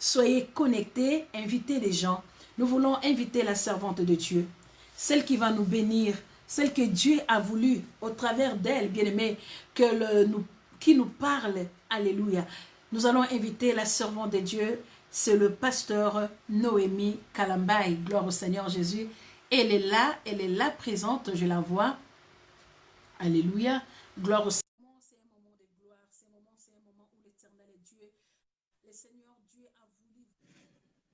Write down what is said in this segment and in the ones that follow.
Soyez connectés, invitez les gens. Nous voulons inviter la servante de Dieu, celle qui va nous bénir, celle que Dieu a voulu au travers d'elle, bien-aimée, qui nous parle. Alléluia. Nous allons inviter la servante de Dieu, c'est le pasteur Noémie Kalambay. Gloire au Seigneur Jésus. Elle est là présente, je la vois. Alléluia. Gloire au Seigneur. C'est un moment de gloire, c'est un moment où l'éternel est Dieu. Le Seigneur Dieu a voulu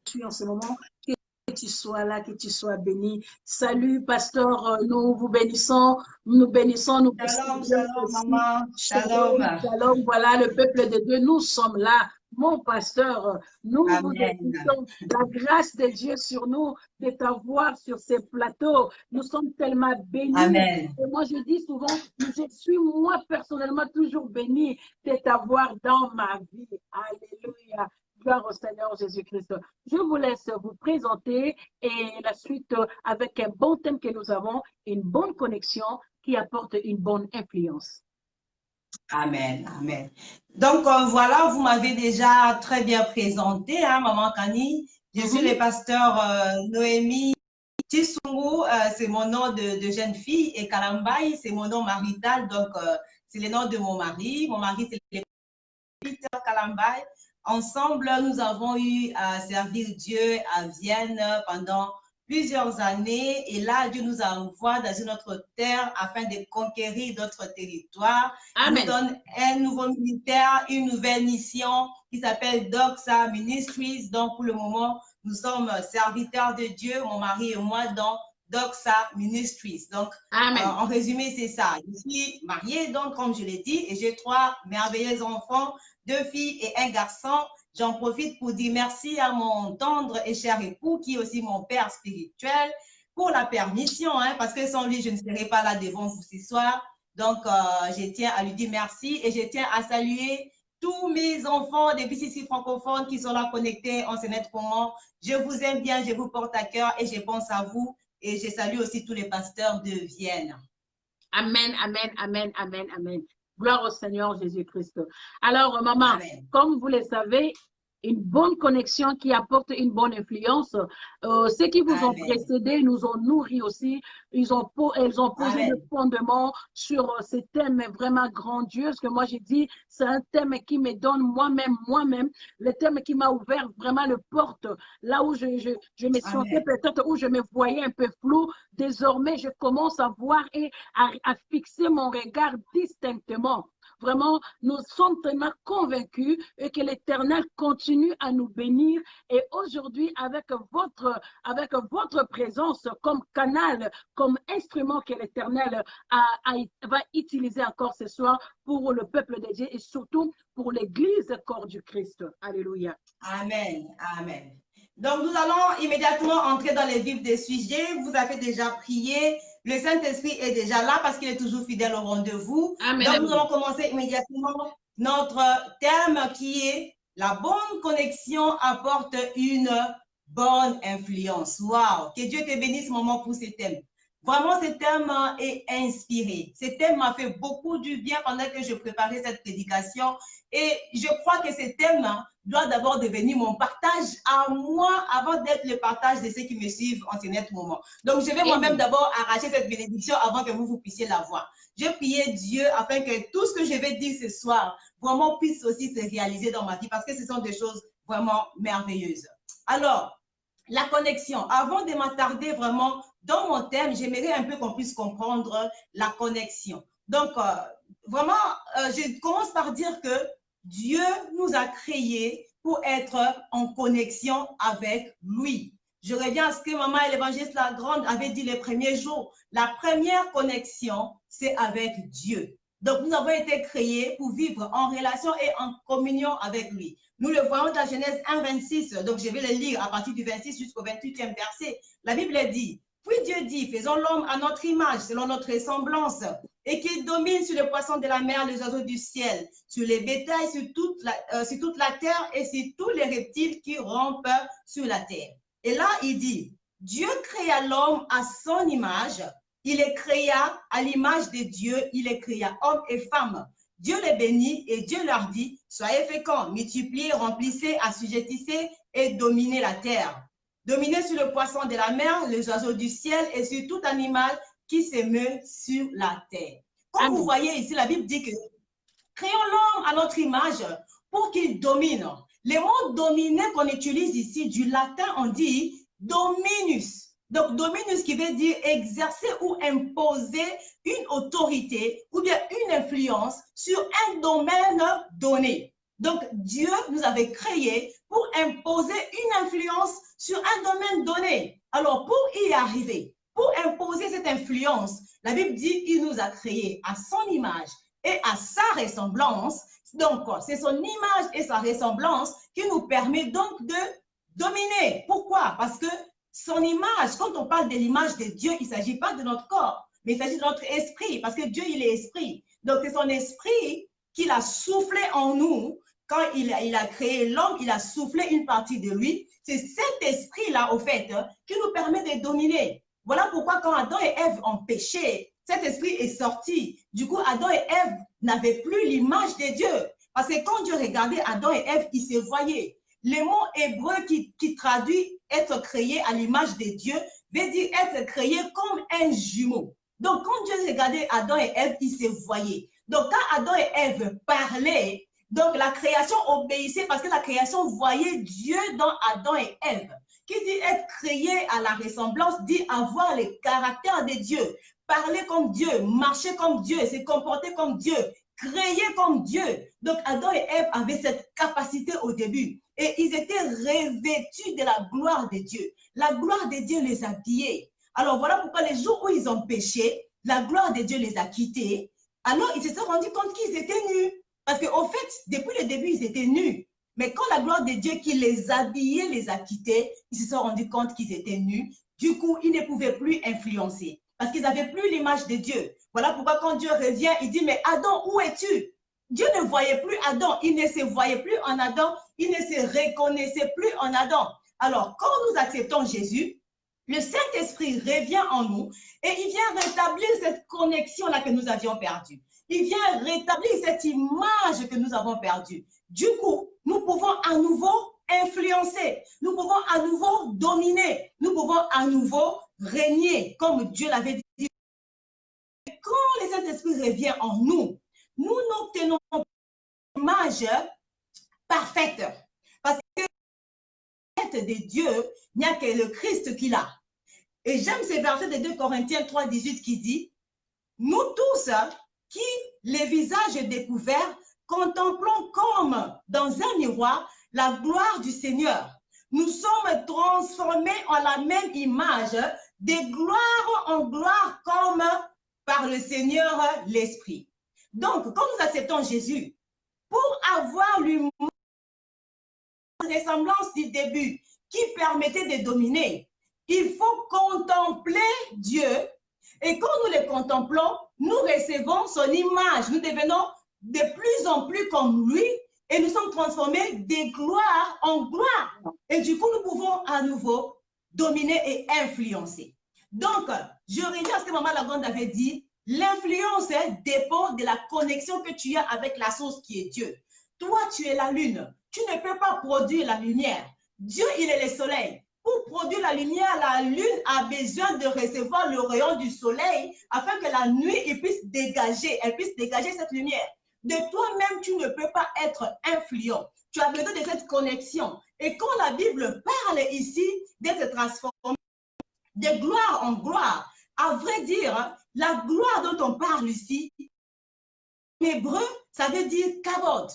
tu en ce moment que tu sois là, que tu sois béni. Salut, pasteur, nous vous bénissons, nous bénissons, nous Shalom, bénissons shalom, aussi. maman. Shalom. Shalom, shalom, voilà le peuple de Dieu, nous sommes là. Mon pasteur, nous vous Amen. bénissons. La grâce de Dieu sur nous, de t'avoir sur ces plateaux. Nous sommes tellement bénis. Amen. Et moi, je dis souvent, je suis moi personnellement toujours béni de t'avoir dans ma vie. Alléluia. Gloire au Seigneur Jésus-Christ. Je vous laisse vous présenter et la suite avec un bon thème que nous avons, une bonne connexion qui apporte une bonne influence. Amen. Amen. Donc, voilà, vous m'avez déjà très bien présenté, hein, Maman Kani. Je suis le pasteur Noémie Tisungu, c'est mon nom de jeune fille, et Kalambay, c'est mon nom marital, donc c'est le nom de mon mari. Mon mari, c'est Peter Kalambay. Ensemble, nous avons eu à servir Dieu à Vienne pendant plusieurs années. Et là, Dieu nous envoie dans une autre terre afin de conquérir d'autres territoires. Il nous donne un nouveau ministère, une nouvelle mission qui s'appelle Doxa Ministries. Donc, pour le moment, nous sommes serviteurs de Dieu, mon mari et moi, dans Doxa Ministries. Donc, en résumé, c'est ça. Je suis mariée, donc, comme je l'ai dit, et j'ai 3 merveilleux enfants, 2 filles et 1 garçon. J'en profite pour dire merci à mon tendre et cher époux, qui est aussi mon père spirituel, pour la permission, hein, parce que sans lui, je ne serais pas là devant vous ce soir. Donc, je tiens à lui dire merci et je tiens à saluer tous mes enfants des BCC francophones qui sont là connectés en ce net moment. Je vous aime bien, je vous porte à cœur et je pense à vous. Et je salue aussi tous les pasteurs de Vienne. Amen, amen, amen, amen, amen. Gloire au Seigneur Jésus-Christ. Alors, maman, amen. Comme vous le savez, une bonne connexion qui apporte une bonne influence. Ceux qui vous ont précédés nous ont nourris aussi. Elles ont posé le fondement sur ces thèmes vraiment grandioses que moi j'ai dit, c'est un thème qui me donne moi-même, le thème qui m'a ouvert vraiment le porte. Là où je me sentais peut-être, où je me voyais un peu flou, désormais je commence à voir et à fixer mon regard distinctement. Vraiment, nous sommes tellement convaincus et que l'Éternel continue à nous bénir. Et aujourd'hui, avec votre présence comme canal, comme instrument que l'Éternel va utiliser encore ce soir pour le peuple de Dieu et surtout pour l'Église corps du Christ. Alléluia. Amen. Amen. Donc, nous allons immédiatement entrer dans les vifs des sujets. Vous avez déjà prié. Le Saint-Esprit est déjà là parce qu'il est toujours fidèle au rendez-vous. Donc, nous allons commencer immédiatement notre thème qui est « La bonne connexion apporte une bonne influence ». Waouh! Que Dieu te bénisse ce moment pour ce thème. Vraiment, ce thème est inspiré. Ce thème m'a fait beaucoup du bien pendant que je préparais cette prédication. Et je crois que ce thème doit d'abord devenir mon partage à moi avant d'être le partage de ceux qui me suivent en ce net moment. Donc, je vais moi-même d'abord arracher cette bénédiction avant que vous puissiez la voir. Je priais Dieu afin que tout ce que je vais dire ce soir vraiment puisse aussi se réaliser dans ma vie parce que ce sont des choses vraiment merveilleuses. Alors, la connexion. Avant de m'attarder vraiment dans mon thème, j'aimerais un peu qu'on puisse comprendre la connexion. Donc, vraiment, je commence par dire que Dieu nous a créés pour être en connexion avec lui. Je reviens à ce que maman et l'évangéliste la grande avait dit les premiers jours. La première connexion, c'est avec Dieu. Donc, nous avons été créés pour vivre en relation et en communion avec lui. Nous le voyons dans Genèse 1, 26. Donc, je vais le lire à partir du 26 jusqu'au 28e verset. La Bible dit, « Puis Dieu dit, faisons l'homme à notre image, selon notre ressemblance, et qu'il domine sur les poissons de la mer, les oiseaux du ciel, sur les bétails, sur toute la terre et sur tous les reptiles qui rampent sur la terre. » Et là, il dit, « Dieu créa l'homme à son image, il les créa à l'image de Dieu, il les créa hommes et femmes. Dieu les bénit et Dieu leur dit, soyez féconds, multipliez, remplissez, assujettissez et dominer la terre. Dominer sur le poisson de la mer, les oiseaux du ciel et sur tout animal qui se meut sur la terre. Comme vous voyez ici, la Bible dit que créons l'homme à notre image pour qu'il domine. Le mot dominer qu'on utilise ici, du latin, on dit dominus. Donc, dominus qui veut dire exercer ou imposer une autorité ou bien une influence sur un domaine donné. Donc, Dieu nous avait créés pour imposer une influence sur un domaine donné. Alors, pour y arriver, pour imposer cette influence, la Bible dit qu'il nous a créés à son image et à sa ressemblance. Donc, c'est son image et sa ressemblance qui nous permet donc de dominer. Pourquoi? Parce que son image, quand on parle de l'image de Dieu, il ne s'agit pas de notre corps, mais il s'agit de notre esprit, parce que Dieu, il est esprit. Donc, c'est son esprit qu'il a soufflé en nous. Quand il a créé l'homme, il a soufflé une partie de lui. C'est cet esprit-là, au fait, qui nous permet de dominer. Voilà pourquoi quand Adam et Ève ont péché, cet esprit est sorti. Du coup, Adam et Ève n'avaient plus l'image de Dieu. Parce que quand Dieu regardait Adam et Ève, ils se voyaient. Le mot hébreu qui traduit être créé à l'image de Dieu veut dire être créé comme un jumeau. Donc, quand Dieu regardait Adam et Ève, ils se voyaient. Donc, quand Adam et Ève parlaient, donc la création obéissait parce que la création voyait Dieu dans Adam et Ève. Qui dit être créé à la ressemblance, dit avoir le caractère de Dieu, parler comme Dieu, marcher comme Dieu, se comporter comme Dieu, créer comme Dieu. Donc, Adam et Ève avaient cette capacité au début. Et ils étaient revêtus de la gloire de Dieu. La gloire de Dieu les habillait. Alors, voilà pourquoi les jours où ils ont péché, la gloire de Dieu les a quittés. Alors, ils se sont rendus compte qu'ils étaient nus. Parce qu'au fait, depuis le début, ils étaient nus. Mais quand la gloire de Dieu qui les habillait les a quittés, ils se sont rendus compte qu'ils étaient nus. Du coup, ils ne pouvaient plus influencer. Parce qu'ils n'avaient plus l'image de Dieu. Voilà pourquoi quand Dieu revient, il dit, mais Adam, où es-tu? Dieu ne voyait plus Adam, il ne se voyait plus en Adam, il ne se reconnaissait plus en Adam. Alors, quand nous acceptons Jésus, le Saint-Esprit revient en nous et il vient rétablir cette connexion-là que nous avions perdue. Il vient rétablir cette image que nous avons perdue. Du coup, nous pouvons à nouveau influencer, nous pouvons à nouveau dominer, nous pouvons à nouveau régner comme Dieu l'avait dit. Quand le Saint-Esprit revient en nous, nous n'obtenons pas une image parfaite. Parce que de Dieu, il n'y a que le Christ qui l'a. Et j'aime ce verset de 2 Corinthiens 3, 18 qui dit, nous tous qui, les visages découverts, contemplons comme dans un miroir la gloire du Seigneur. Nous sommes transformés en la même image, de gloire en gloire comme par le Seigneur l'Esprit. Donc, quand nous acceptons Jésus, pour avoir l'humour, la ressemblance du début qui permettait de dominer, il faut contempler Dieu. Et quand nous le contemplons, nous recevons son image. Nous devenons de plus en plus comme lui et nous sommes transformés de gloire en gloire. Et du coup, nous pouvons à nouveau dominer et influencer. Donc, je reviens à ce que Maman Lagonde avait dit, l'influence dépend de la connexion que tu as avec la source qui est Dieu. Toi, tu es la lune. Tu ne peux pas produire la lumière. Dieu, il est le soleil. Pour produire la lumière, la lune a besoin de recevoir le rayon du soleil afin que la nuit elle puisse dégager cette lumière. De toi-même, tu ne peux pas être influent. Tu as besoin de cette connexion. Et quand la Bible parle ici d'être transformé de gloire en gloire, à vrai dire, la gloire dont on parle ici, en hébreu, ça veut dire kavod.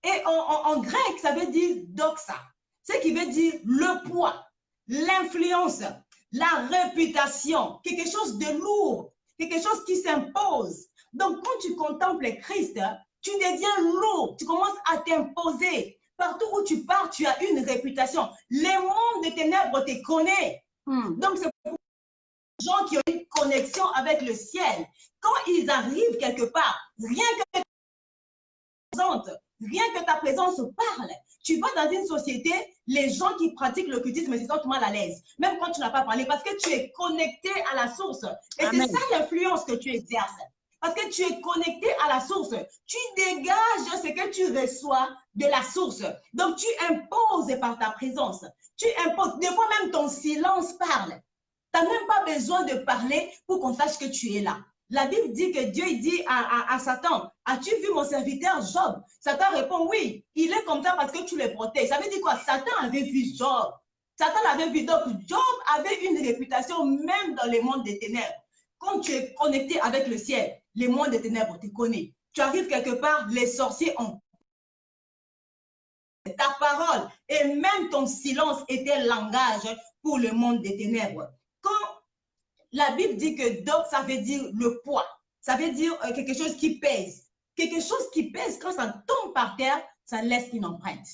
Et en grec, ça veut dire doxa. Ce qui veut dire le poids, l'influence, la réputation, quelque chose de lourd, quelque chose qui s'impose. Donc, quand tu contemples Christ, tu deviens lourd, tu commences à t'imposer. Partout où tu pars, tu as une réputation. Le monde des ténèbres te connaît. Donc, c'est pour les gens qui ont une connexion avec le ciel. Quand ils arrivent quelque part, rien que ta présence parle. Tu vas dans une société, les gens qui pratiquent l'occultisme se sentent mal à l'aise, même quand tu n'as pas parlé, parce que tu es connecté à la source. Et c'est ça l'influence que tu exerces. Parce que tu es connecté à la source. Tu dégages ce que tu reçois de la source. Donc, tu imposes par ta présence. Tu imposes. Des fois, même ton silence parle. Tu n'as même pas besoin de parler pour qu'on sache que tu es là. La Bible dit que Dieu dit à Satan, as-tu vu mon serviteur Job? Satan répond, oui, il est comme ça parce que tu le protèges. Ça veut dire quoi? Satan avait vu Job. Satan l'avait vu. Donc, Job avait une réputation même dans le monde des ténèbres. Quand tu es connecté avec le ciel, le monde des ténèbres te connaît. Tu arrives quelque part, les sorciers ont ta parole et même ton silence était langage pour le monde des ténèbres. Quand la Bible dit que donc ça veut dire le poids, ça veut dire quelque chose qui pèse. Quelque chose qui pèse, quand ça tombe par terre, ça laisse une empreinte.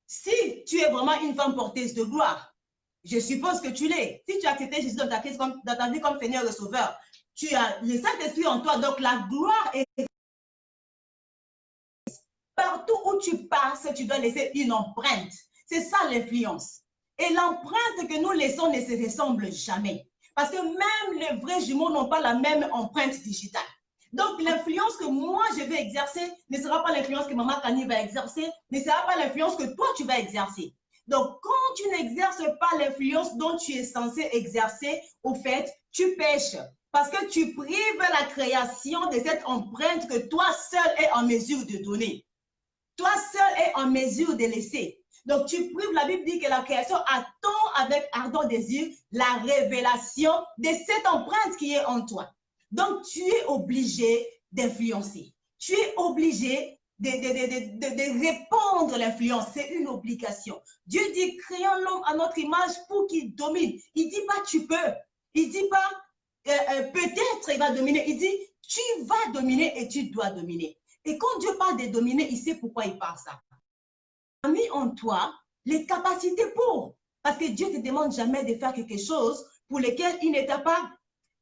Si tu es vraiment une femme porteuse de gloire, je suppose que tu l'es. Si tu as accepté Jésus dans ta vie comme Seigneur et Sauveur, tu as le Saint-Esprit en toi, donc la gloire est... Partout où tu passes, tu dois laisser une empreinte. C'est ça l'influence. Et l'empreinte que nous laissons ne se ressemble jamais. Parce que même les vrais jumeaux n'ont pas la même empreinte digitale. Donc, l'influence que moi, je vais exercer ne sera pas l'influence que Maman Kani va exercer, ne sera pas l'influence que toi, tu vas exercer. Donc, quand tu n'exerces pas l'influence dont tu es censé exercer, au fait, tu pêches. Parce que tu prives la création de cette empreinte que toi seul es en mesure de donner. Toi seul es en mesure de laisser. Donc, tu prives, la Bible dit que la création attend avec ardent désir la révélation de cette empreinte qui est en toi. Donc, tu es obligé d'influencer. Tu es obligé de répandre l'influence. C'est une obligation. Dieu dit, créons l'homme à notre image pour qu'il domine. Il ne dit pas tu peux. Il ne dit pas peut-être il va dominer. Il dit, tu vas dominer et tu dois dominer. Et quand Dieu parle de dominer, il sait pourquoi il parle ça. Il a mis en toi les capacités pour. Parce que Dieu ne te demande jamais de faire quelque chose pour lequel il n'est pas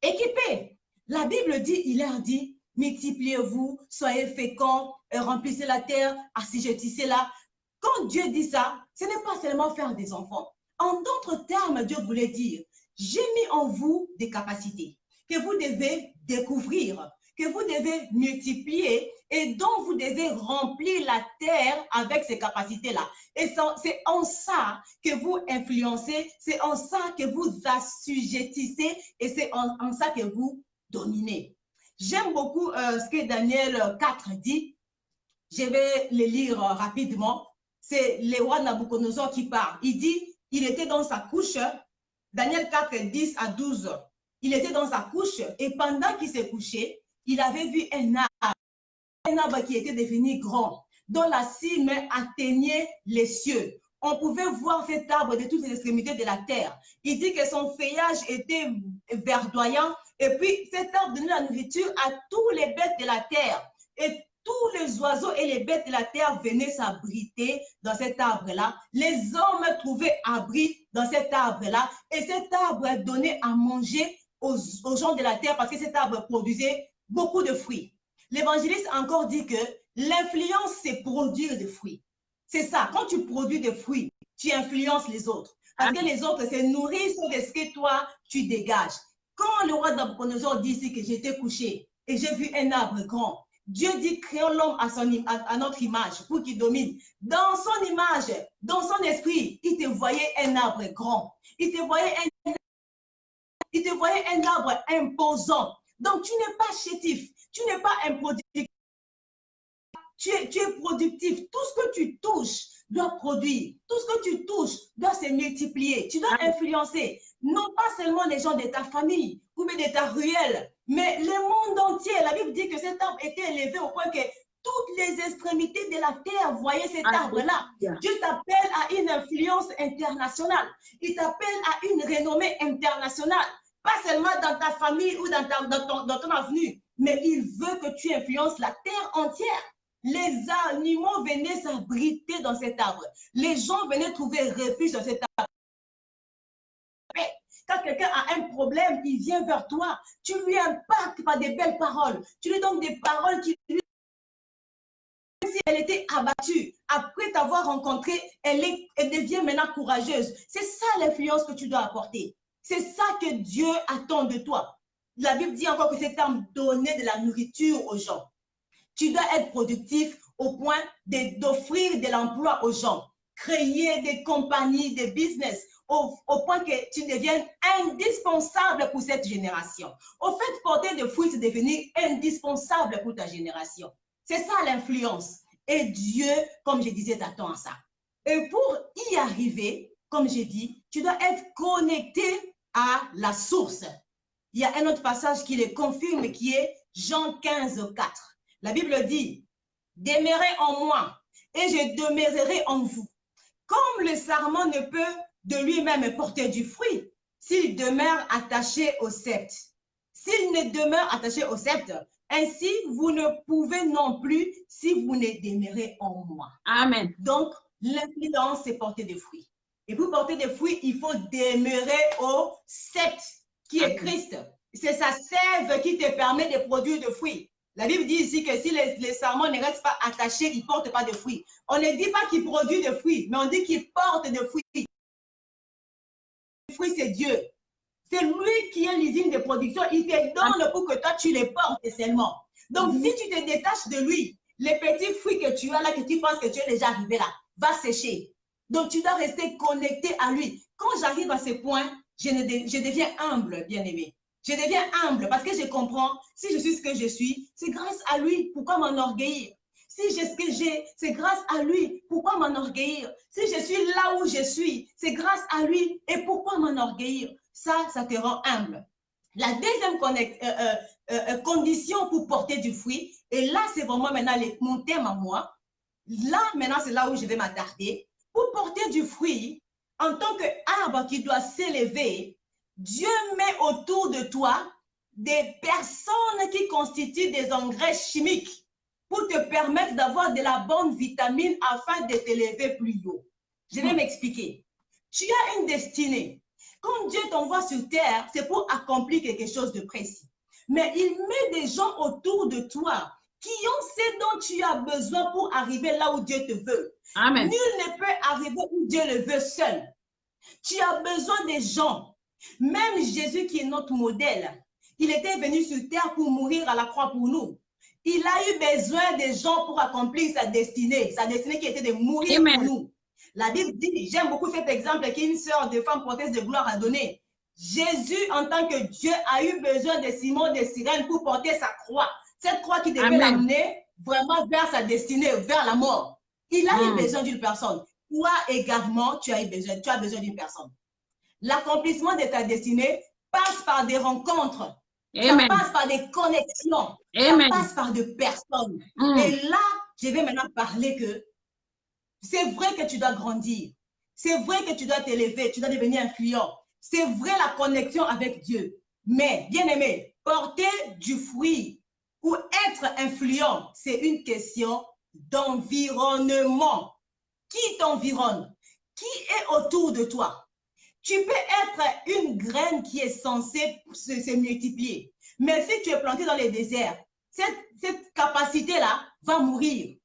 équipé. La Bible dit, il leur dit, multipliez-vous, soyez féconds, remplissez la terre, assujettissez-la. Quand Dieu dit ça, ce n'est pas seulement faire des enfants. En d'autres termes, Dieu voulait dire, j'ai mis en vous des capacités que vous devez découvrir, que vous devez multiplier et dont vous devez remplir la terre avec ces capacités-là. Et c'est en ça que vous influencez, c'est en ça que vous assujettissez et c'est en ça que vous dominez. J'aime beaucoup ce que Daniel 4 dit. Je vais le lire rapidement. C'est le roi Nabucodonosor qui parle. Il dit, il était dans sa couche, Daniel 4, 10 à 12. Il était dans sa couche et pendant qu'il s'est couché, il avait vu un arbre qui était devenu grand, dont la cime atteignait les cieux. On pouvait voir cet arbre de toutes les extrémités de la terre. Il dit que son feuillage était verdoyant et puis cet arbre donnait la nourriture à tous les bêtes de la terre. Et tous les oiseaux et les bêtes de la terre venaient s'abriter dans cet arbre-là. Les hommes trouvaient abri dans cet arbre-là et cet arbre donnait à manger aux gens de la terre parce que cet arbre produisait beaucoup de fruits. L'évangéliste encore dit que l'influence, c'est produire des fruits. C'est ça, quand tu produis des fruits, tu influences les autres. Parce que les autres se nourrissent de ce que toi, tu dégages. Quand le roi Nabucodonosor dit ici que j'étais couché et j'ai vu un arbre grand, Dieu dit créons l'homme à notre image pour qu'il domine. Dans son image, dans son esprit, il te voyait un arbre grand. Il te voyait un arbre imposant. Donc, tu n'es pas chétif, tu n'es pas improductif. Tu es productif. Tout ce que tu touches doit produire. Tout ce que tu touches doit se multiplier. Tu dois influencer, non pas seulement les gens de ta famille ou de ta ruelle, mais le monde entier. La Bible dit que cet arbre était élevé au point que toutes les extrémités de la terre voyaient cet arbre-là. Dieu t'appelle à une influence internationale. Il t'appelle à une renommée internationale. Pas seulement dans ta famille ou dans ton avenue, mais il veut que tu influences la terre entière. Les animaux venaient s'abriter dans cet arbre. Les gens venaient trouver refuge dans cet arbre. Quand quelqu'un a un problème, il vient vers toi. Tu lui impactes par des belles paroles. Tu lui donnes des paroles qui lui... Même si elle était abattue, après t'avoir rencontré, elle devient maintenant courageuse. C'est ça l'influence que tu dois apporter. C'est ça que Dieu attend de toi. la Bible dit encore que c'est comme donner de la nourriture aux gens. Tu dois être productif au point d'offrir de l'emploi aux gens, créer des compagnies, des business, au point que tu deviennes indispensable pour cette génération. Au fait, porter des fruits, c'est devenir indispensable pour ta génération. C'est ça l'influence. Et Dieu, comme je disais, t'attend à ça. Et pour y arriver, comme j'ai dit, tu dois être connecté à la source. Il y a un autre passage qui le confirme, qui est Jean 15, 4. La Bible dit, « Demeurez en moi, et je demeurerai en vous. Comme le sarment ne peut de lui-même porter du fruit, s'il demeure attaché au sceptre. S'il ne demeure attaché au sceptre, ainsi vous ne pouvez non plus si vous ne demeurez en moi. » Amen. Donc, l'influence, c'est porter des fruits. Et pour porter des fruits, il faut demeurer au sceptre, qui est Christ. C'est sa sève qui te permet de produire des fruits. La Bible dit ici que si les sarments ne restent pas attachés, ils ne portent pas de fruits. On ne dit pas qu'il produit des fruits, mais on dit qu'il porte des fruits. Les fruits, c'est Dieu. C'est lui qui est l'usine de production. Il te donne pour que toi, tu les portes seulement. Donc, si tu te détaches de lui, les petits fruits que tu as là, que tu penses que tu es déjà arrivé là, va sécher. Donc, tu dois rester connecté à lui. Quand j'arrive à ce point, je deviens humble, bien-aimé. Je deviens humble parce que je comprends, si je suis ce que je suis, c'est grâce à lui. Pourquoi m'enorgueillir? Si j'ai ce que j'ai, c'est grâce à lui. Pourquoi m'enorgueillir? Si je suis là où je suis, c'est grâce à lui. Et pourquoi m'enorgueillir? Ça te rend humble. La deuxième condition pour porter du fruit, et là, c'est vraiment maintenant mon thème à moi. Là, maintenant, c'est là où je vais m'attarder. Pour porter du fruit, en tant qu'arbre qui doit s'élever, Dieu met autour de toi des personnes qui constituent des engrais chimiques pour te permettre d'avoir de la bonne vitamine afin de t'élever plus haut. Je vais m'expliquer. Tu as une destinée. Quand Dieu t'envoie sur terre, c'est pour accomplir quelque chose de précis. Mais il met des gens autour de toi qui ont ce dont tu as besoin pour arriver là où Dieu te veut. Amen. Nul ne peut arriver où Dieu le veut seul. Tu as besoin des gens. Même Jésus qui est notre modèle, il était venu sur terre pour mourir à la croix pour nous. Il a eu besoin des gens pour accomplir sa destinée qui était de mourir pour nous. La Bible dit, j'aime beaucoup cet exemple qu'une sœur de femme prophète de gloire a donné. Jésus, en tant que Dieu, a eu besoin de Simon de Cyrène pour porter sa croix. Cette croix qui devait l'amener vraiment vers sa destinée, vers la mort. Il a eu besoin d'une personne. Toi également, tu as besoin d'une personne. L'accomplissement de ta destinée passe par des rencontres. Amen. Ça passe par des connexions. Amen. Ça passe par des personnes. Et là, je vais maintenant parler que c'est vrai que tu dois grandir. C'est vrai que tu dois t'élever, tu dois devenir influent. C'est vrai la connexion avec Dieu. Mais, bien aimé, porter du fruit ou être influent, c'est une question d'environnement. Qui t'environne? Qui est autour de toi? Tu peux être une graine qui est censée se multiplier. Mais si tu es planté dans les déserts, cette capacité-là va mourir.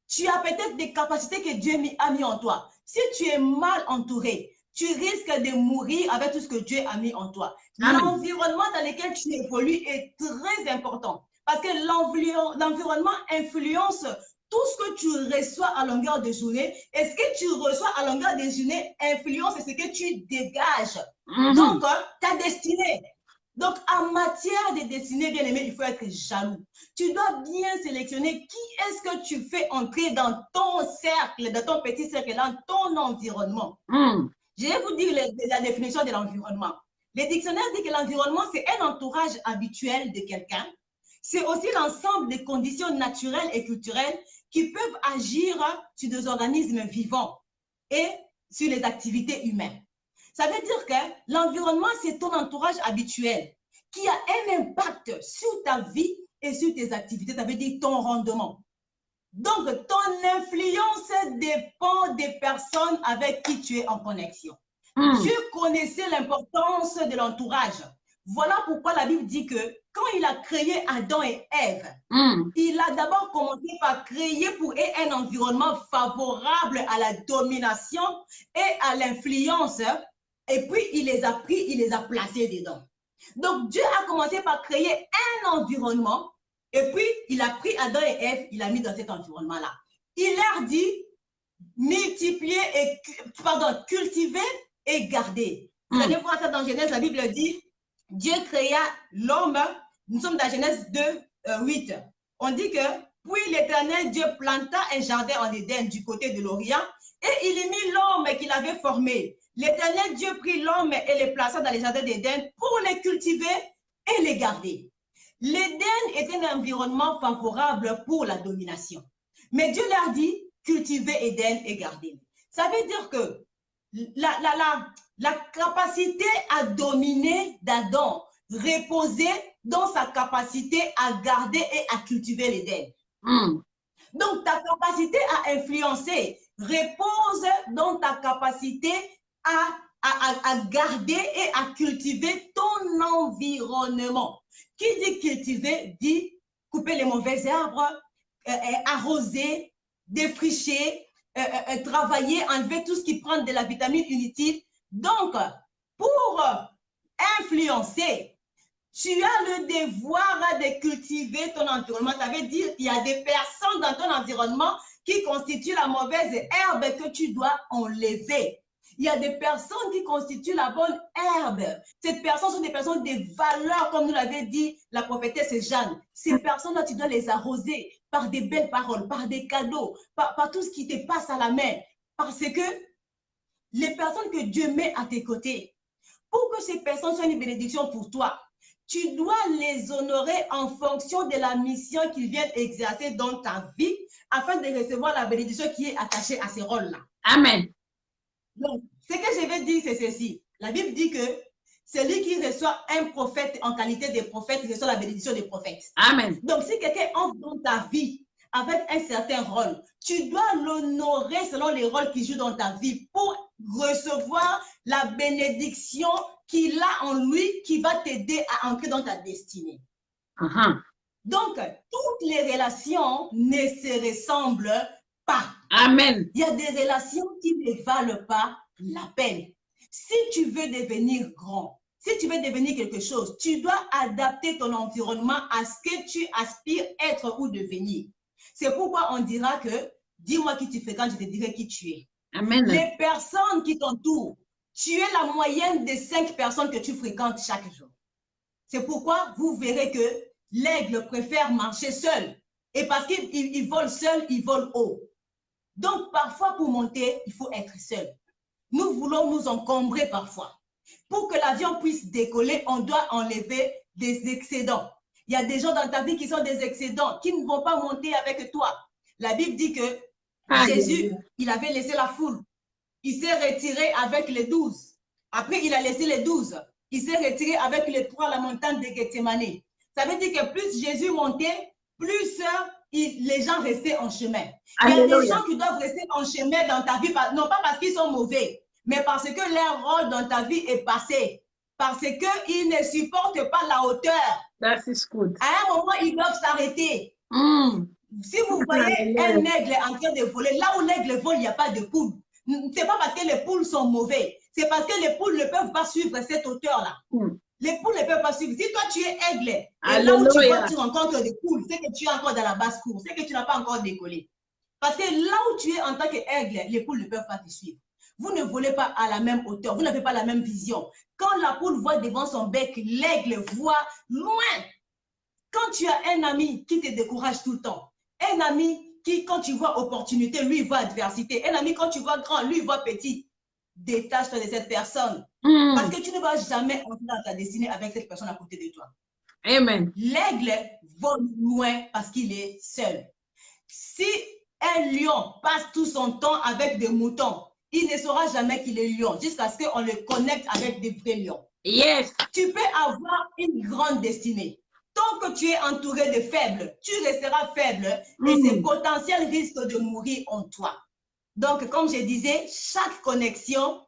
Tu as peut-être des capacités que Dieu a mis en toi. Si tu es mal entouré, tu risques de mourir avec tout ce que Dieu a mis en toi. L'environnement dans lequel tu évolues est très important. Parce que l'environnement influence tout ce que tu reçois à longueur de journée. Et ce que tu reçois à longueur de journée influence ce que tu dégages. Donc, ta destinée. Donc, en matière de destinée, bien aimé, il faut être jaloux. Tu dois bien sélectionner qui est-ce que tu fais entrer dans ton cercle, dans ton petit cercle, dans ton environnement. Je vais vous dire la définition de l'environnement. Le dictionnaire dit que l'environnement, c'est un entourage habituel de quelqu'un. C'est aussi l'ensemble des conditions naturelles et culturelles qui peuvent agir sur des organismes vivants et sur les activités humaines. Ça veut dire que l'environnement, c'est ton entourage habituel qui a un impact sur ta vie et sur tes activités. Ça veut dire ton rendement. Donc, ton influence dépend des personnes avec qui tu es en connexion. Dieu connaissait l'importance de l'entourage. Voilà pourquoi la Bible dit que quand il a créé Adam et Ève, il a d'abord commencé par créer pour eux un environnement favorable à la domination et à l'influence. Et puis, il les a pris, il les a placés dedans. Donc, Dieu a commencé par créer un environnement et puis il a pris Adam et Ève, il a mis dans cet environnement-là. Il leur dit, cultiver et garder. Vous allez voir ça dans Genèse, la Bible dit, Dieu créa l'homme, nous sommes dans Genèse 2, 8. On dit que, puis l'Éternel Dieu planta un jardin en Éden du côté de l'Orient et il y mit l'homme qu'il avait formé. L'Éternel Dieu prit l'homme et les plaça dans les jardins d'Éden pour les cultiver et les garder. L'Éden est un environnement favorable pour la domination. Mais Dieu leur dit, cultivez Éden et gardez. Ça veut dire que la capacité à dominer d'Adam reposait dans sa capacité à garder et à cultiver l'Éden. Donc, ta capacité à influencer repose dans ta capacité à garder et à cultiver ton environnement. Qui dit cultiver, dit couper les mauvais arbres, arroser, défricher, travailler, enlever tout ce qui prend de la vitamine inutile. Donc, pour influencer, tu as le devoir de cultiver ton environnement. Ça veut dire qu'il y a des personnes dans ton environnement qui constituent la mauvaise herbe que tu dois enlever. Il y a des personnes qui constituent la bonne herbe. Ces personnes sont des personnes de valeur, comme nous l'avait dit la prophétesse Jeanne. Ces personnes-là, tu dois les arroser par des belles paroles, par des cadeaux, par tout ce qui te passe à la main. Parce que les personnes que Dieu met à tes côtés, pour que ces personnes soient une bénédiction pour toi, tu dois les honorer en fonction de la mission qu'ils viennent exercer dans ta vie, afin de recevoir la bénédiction qui est attachée à ces rôles-là. Amen. Donc, ce que je vais dire, c'est ceci. La Bible dit que celui qui reçoit un prophète en qualité de prophète reçoit la bénédiction des prophètes. Amen. Donc, si quelqu'un entre dans ta vie avec un certain rôle, tu dois l'honorer selon les rôles qu'il joue dans ta vie pour recevoir la bénédiction qu'il a en lui qui va t'aider à entrer dans ta destinée. Donc, toutes les relations ne se ressemblent pas. Amen. Il y a des relations qui ne valent pas la peine. Si tu veux devenir grand, si tu veux devenir quelque chose, tu dois adapter ton environnement à ce que tu aspires être ou devenir. C'est pourquoi on dira que, dis-moi qui tu fréquentes, je te dirai qui tu es. Amen. Les personnes qui t'entourent, tu es la moyenne des 5 personnes que tu fréquentes chaque jour. C'est pourquoi vous verrez que l'aigle préfère marcher seul. Et parce qu'il vole seul, il vole haut. Donc, parfois, pour monter, il faut être seul. Nous voulons nous encombrer parfois. Pour que l'avion puisse décoller, on doit enlever des excédents. Il y a des gens dans ta vie qui sont des excédents, qui ne vont pas monter avec toi. La Bible dit que Jésus, il avait laissé la foule. Il s'est retiré avec les 12. Après, il a laissé les 12. Il s'est retiré avec les 3 à la montagne de Gethsémani. Ça veut dire que plus Jésus montait, plus les gens restaient en chemin. Alléluia. Il y a des gens qui doivent rester en chemin dans ta vie, non pas parce qu'ils sont mauvais, mais parce que leur rôle dans ta vie est passé. Parce qu'ils ne supportent pas la hauteur. That is good. À un moment, ils doivent s'arrêter. Si vous voyez un aigle en train de voler, là où l'aigle vole, il n'y a pas de poule. Ce n'est pas parce que les poules sont mauvais. C'est parce que les poules ne peuvent pas suivre cette hauteur-là. Les poules ne peuvent pas suivre. Si toi, tu es aigle, et là où tu rencontres des poules, c'est que tu es encore dans la basse-cour, c'est que tu n'as pas encore décollé. Parce que là où tu es en tant qu'aigle, les poules ne peuvent pas te suivre. Vous ne volez pas à la même hauteur, vous n'avez pas la même vision. Quand la poule voit devant son bec, l'aigle voit loin. Quand tu as un ami qui te décourage tout le temps, un ami qui, quand tu vois opportunité, lui voit adversité, un ami, quand tu vois grand, lui voit petit, détache-toi de cette personne. Parce que tu ne vas jamais entrer dans ta destinée avec cette personne à côté de toi. Amen. L'aigle vole loin parce qu'il est seul. Si un lion passe tout son temps avec des moutons, il ne saura jamais qu'il est lion jusqu'à ce qu'on le connecte avec des vrais lions. Yes. Tu peux avoir une grande destinée. Tant que tu es entouré de faibles, tu resteras faible et ces potentiels risquent de mourir en toi. Donc, comme je disais, chaque connexion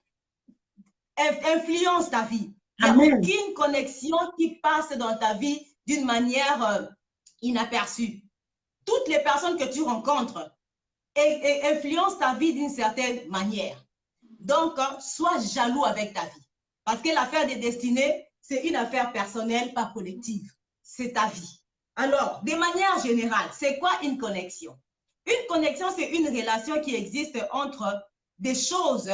influence ta vie. Il n'y a aucune connexion qui passe dans ta vie d'une manière inaperçue. Toutes les personnes que tu rencontres influencent ta vie d'une certaine manière. Donc, sois jaloux avec ta vie. Parce que l'affaire des destinées, c'est une affaire personnelle, pas collective. C'est ta vie. Alors, de manière générale, c'est quoi une connexion? Une connexion, c'est une relation qui existe entre des choses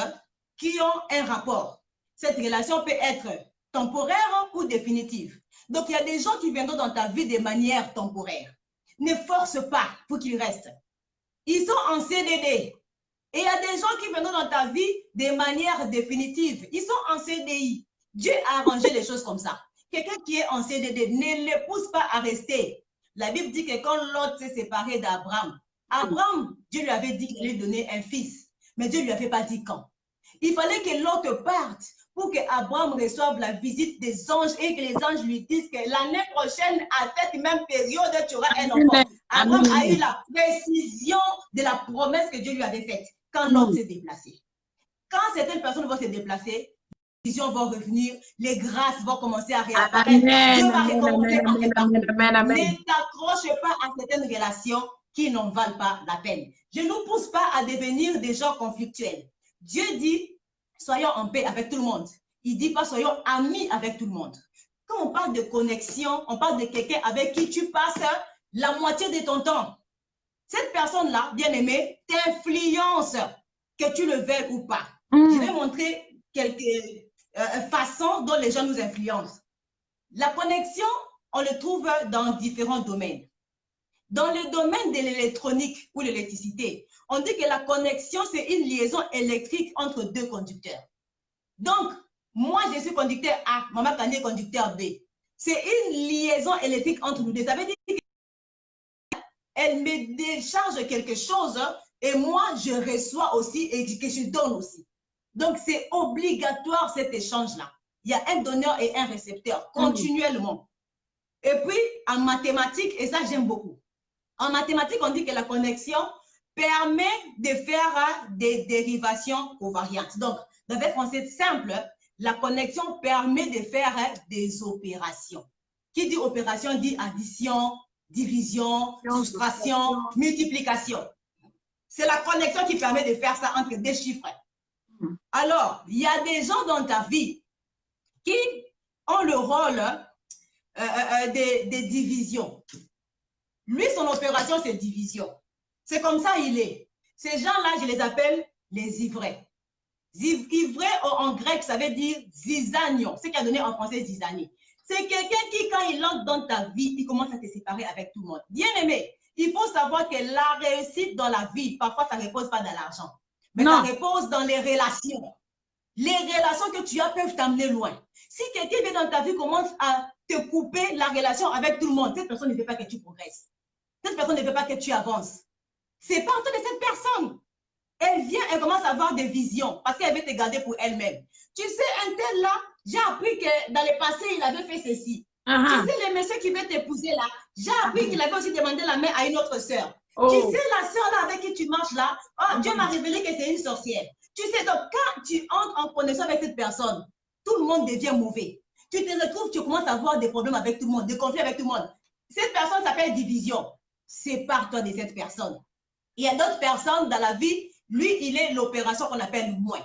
qui ont un rapport. Cette relation peut être temporaire ou définitive. Donc, il y a des gens qui viendront dans ta vie de manière temporaire. Ne force pas pour qu'ils restent. Ils sont en CDD. Et il y a des gens qui viendront dans ta vie de manière définitive. Ils sont en CDI. Dieu a arrangé les choses comme ça. Quelqu'un qui est en CDD, ne le pousse pas à rester. La Bible dit que quand Lot s'est séparé d'Abraham, Abraham, Dieu lui avait dit qu'il allait donner un fils. Mais Dieu ne lui avait pas dit quand. Il fallait que Lot parte pour que Abraham reçoive la visite des anges et que les anges lui disent que l'année prochaine, à cette même période, tu auras un enfant. Abraham a eu la précision de la promesse que Dieu lui avait faite quand Lot s'est déplacé. Quand certaines personnes vont se déplacer, les visions vont revenir, les grâces vont commencer à réapparaître. Dieu va recommencer à répandre. Ne t'accroche pas à certaines relations qui n'en valent pas la peine. Je ne nous pousse pas à devenir des gens conflictuels. Dieu dit, soyons en paix avec tout le monde. Il ne dit pas, soyons amis avec tout le monde. Quand on parle de connexion, on parle de quelqu'un avec qui tu passes la moitié de ton temps. Cette personne-là, bien aimée, t'influence, que tu le veuilles ou pas. Je vais montrer quelques façons dont les gens nous influencent. La connexion, on le trouve dans différents domaines. Dans le domaine de l'électronique ou l'électricité, on dit que la connexion, c'est une liaison électrique entre deux conducteurs. Donc, moi, je suis conducteur A, Maman Kanye est conducteur B. C'est une liaison électrique entre nous deux. Ça veut dire qu'elle me décharge quelque chose et moi, je reçois aussi et que je donne aussi. Donc, c'est obligatoire cet échange-là. Il y a un donneur et un récepteur continuellement. Et puis, en mathématiques, et ça, j'aime beaucoup. En mathématiques, on dit que la connexion permet de faire des dérivations covariantes. Donc, dans un français simple, la connexion permet de faire des opérations. Qui dit opération dit addition, division, soustraction, multiplication. C'est la connexion qui permet de faire ça entre des chiffres. Alors, il y a des gens dans ta vie qui ont le rôle des divisions. Lui, son opération, c'est division. C'est comme ça il est. Ces gens-là, je les appelle les ivraies. Ivré en grec, ça veut dire zizanion. C'est qui a donné en français zizanie. C'est quelqu'un qui, quand il entre dans ta vie, il commence à te séparer avec tout le monde. Bien aimé, il faut savoir que la réussite dans la vie, parfois, ça ne repose pas dans l'argent. Mais ça repose dans les relations. Les relations que tu as peuvent t'amener loin. Si quelqu'un vient dans ta vie, commence à te couper la relation avec tout le monde, cette personne ne veut pas que tu progresses. Cette personne ne veut pas que tu avances. C'est pas en toi de cette personne. Elle vient, elle commence à avoir des visions parce qu'elle veut te garder pour elle-même. Tu sais, un tel là, j'ai appris que dans le passé, il avait fait ceci. Tu sais, le monsieur qui veut t'épouser là, j'ai appris qu'il avait aussi demandé la main à une autre sœur. Tu sais, la sœur là avec qui tu marches là, Dieu m'a révélé que c'est une sorcière. Tu sais, donc quand tu entres en connexion avec cette personne, tout le monde devient mauvais. Tu te retrouves, tu commences à avoir des problèmes avec tout le monde, des conflits avec tout le monde. Cette personne s'appelle division. Sépare-toi de cette personne. Il y a d'autres personnes dans la vie, lui, il est l'opération qu'on appelle moins.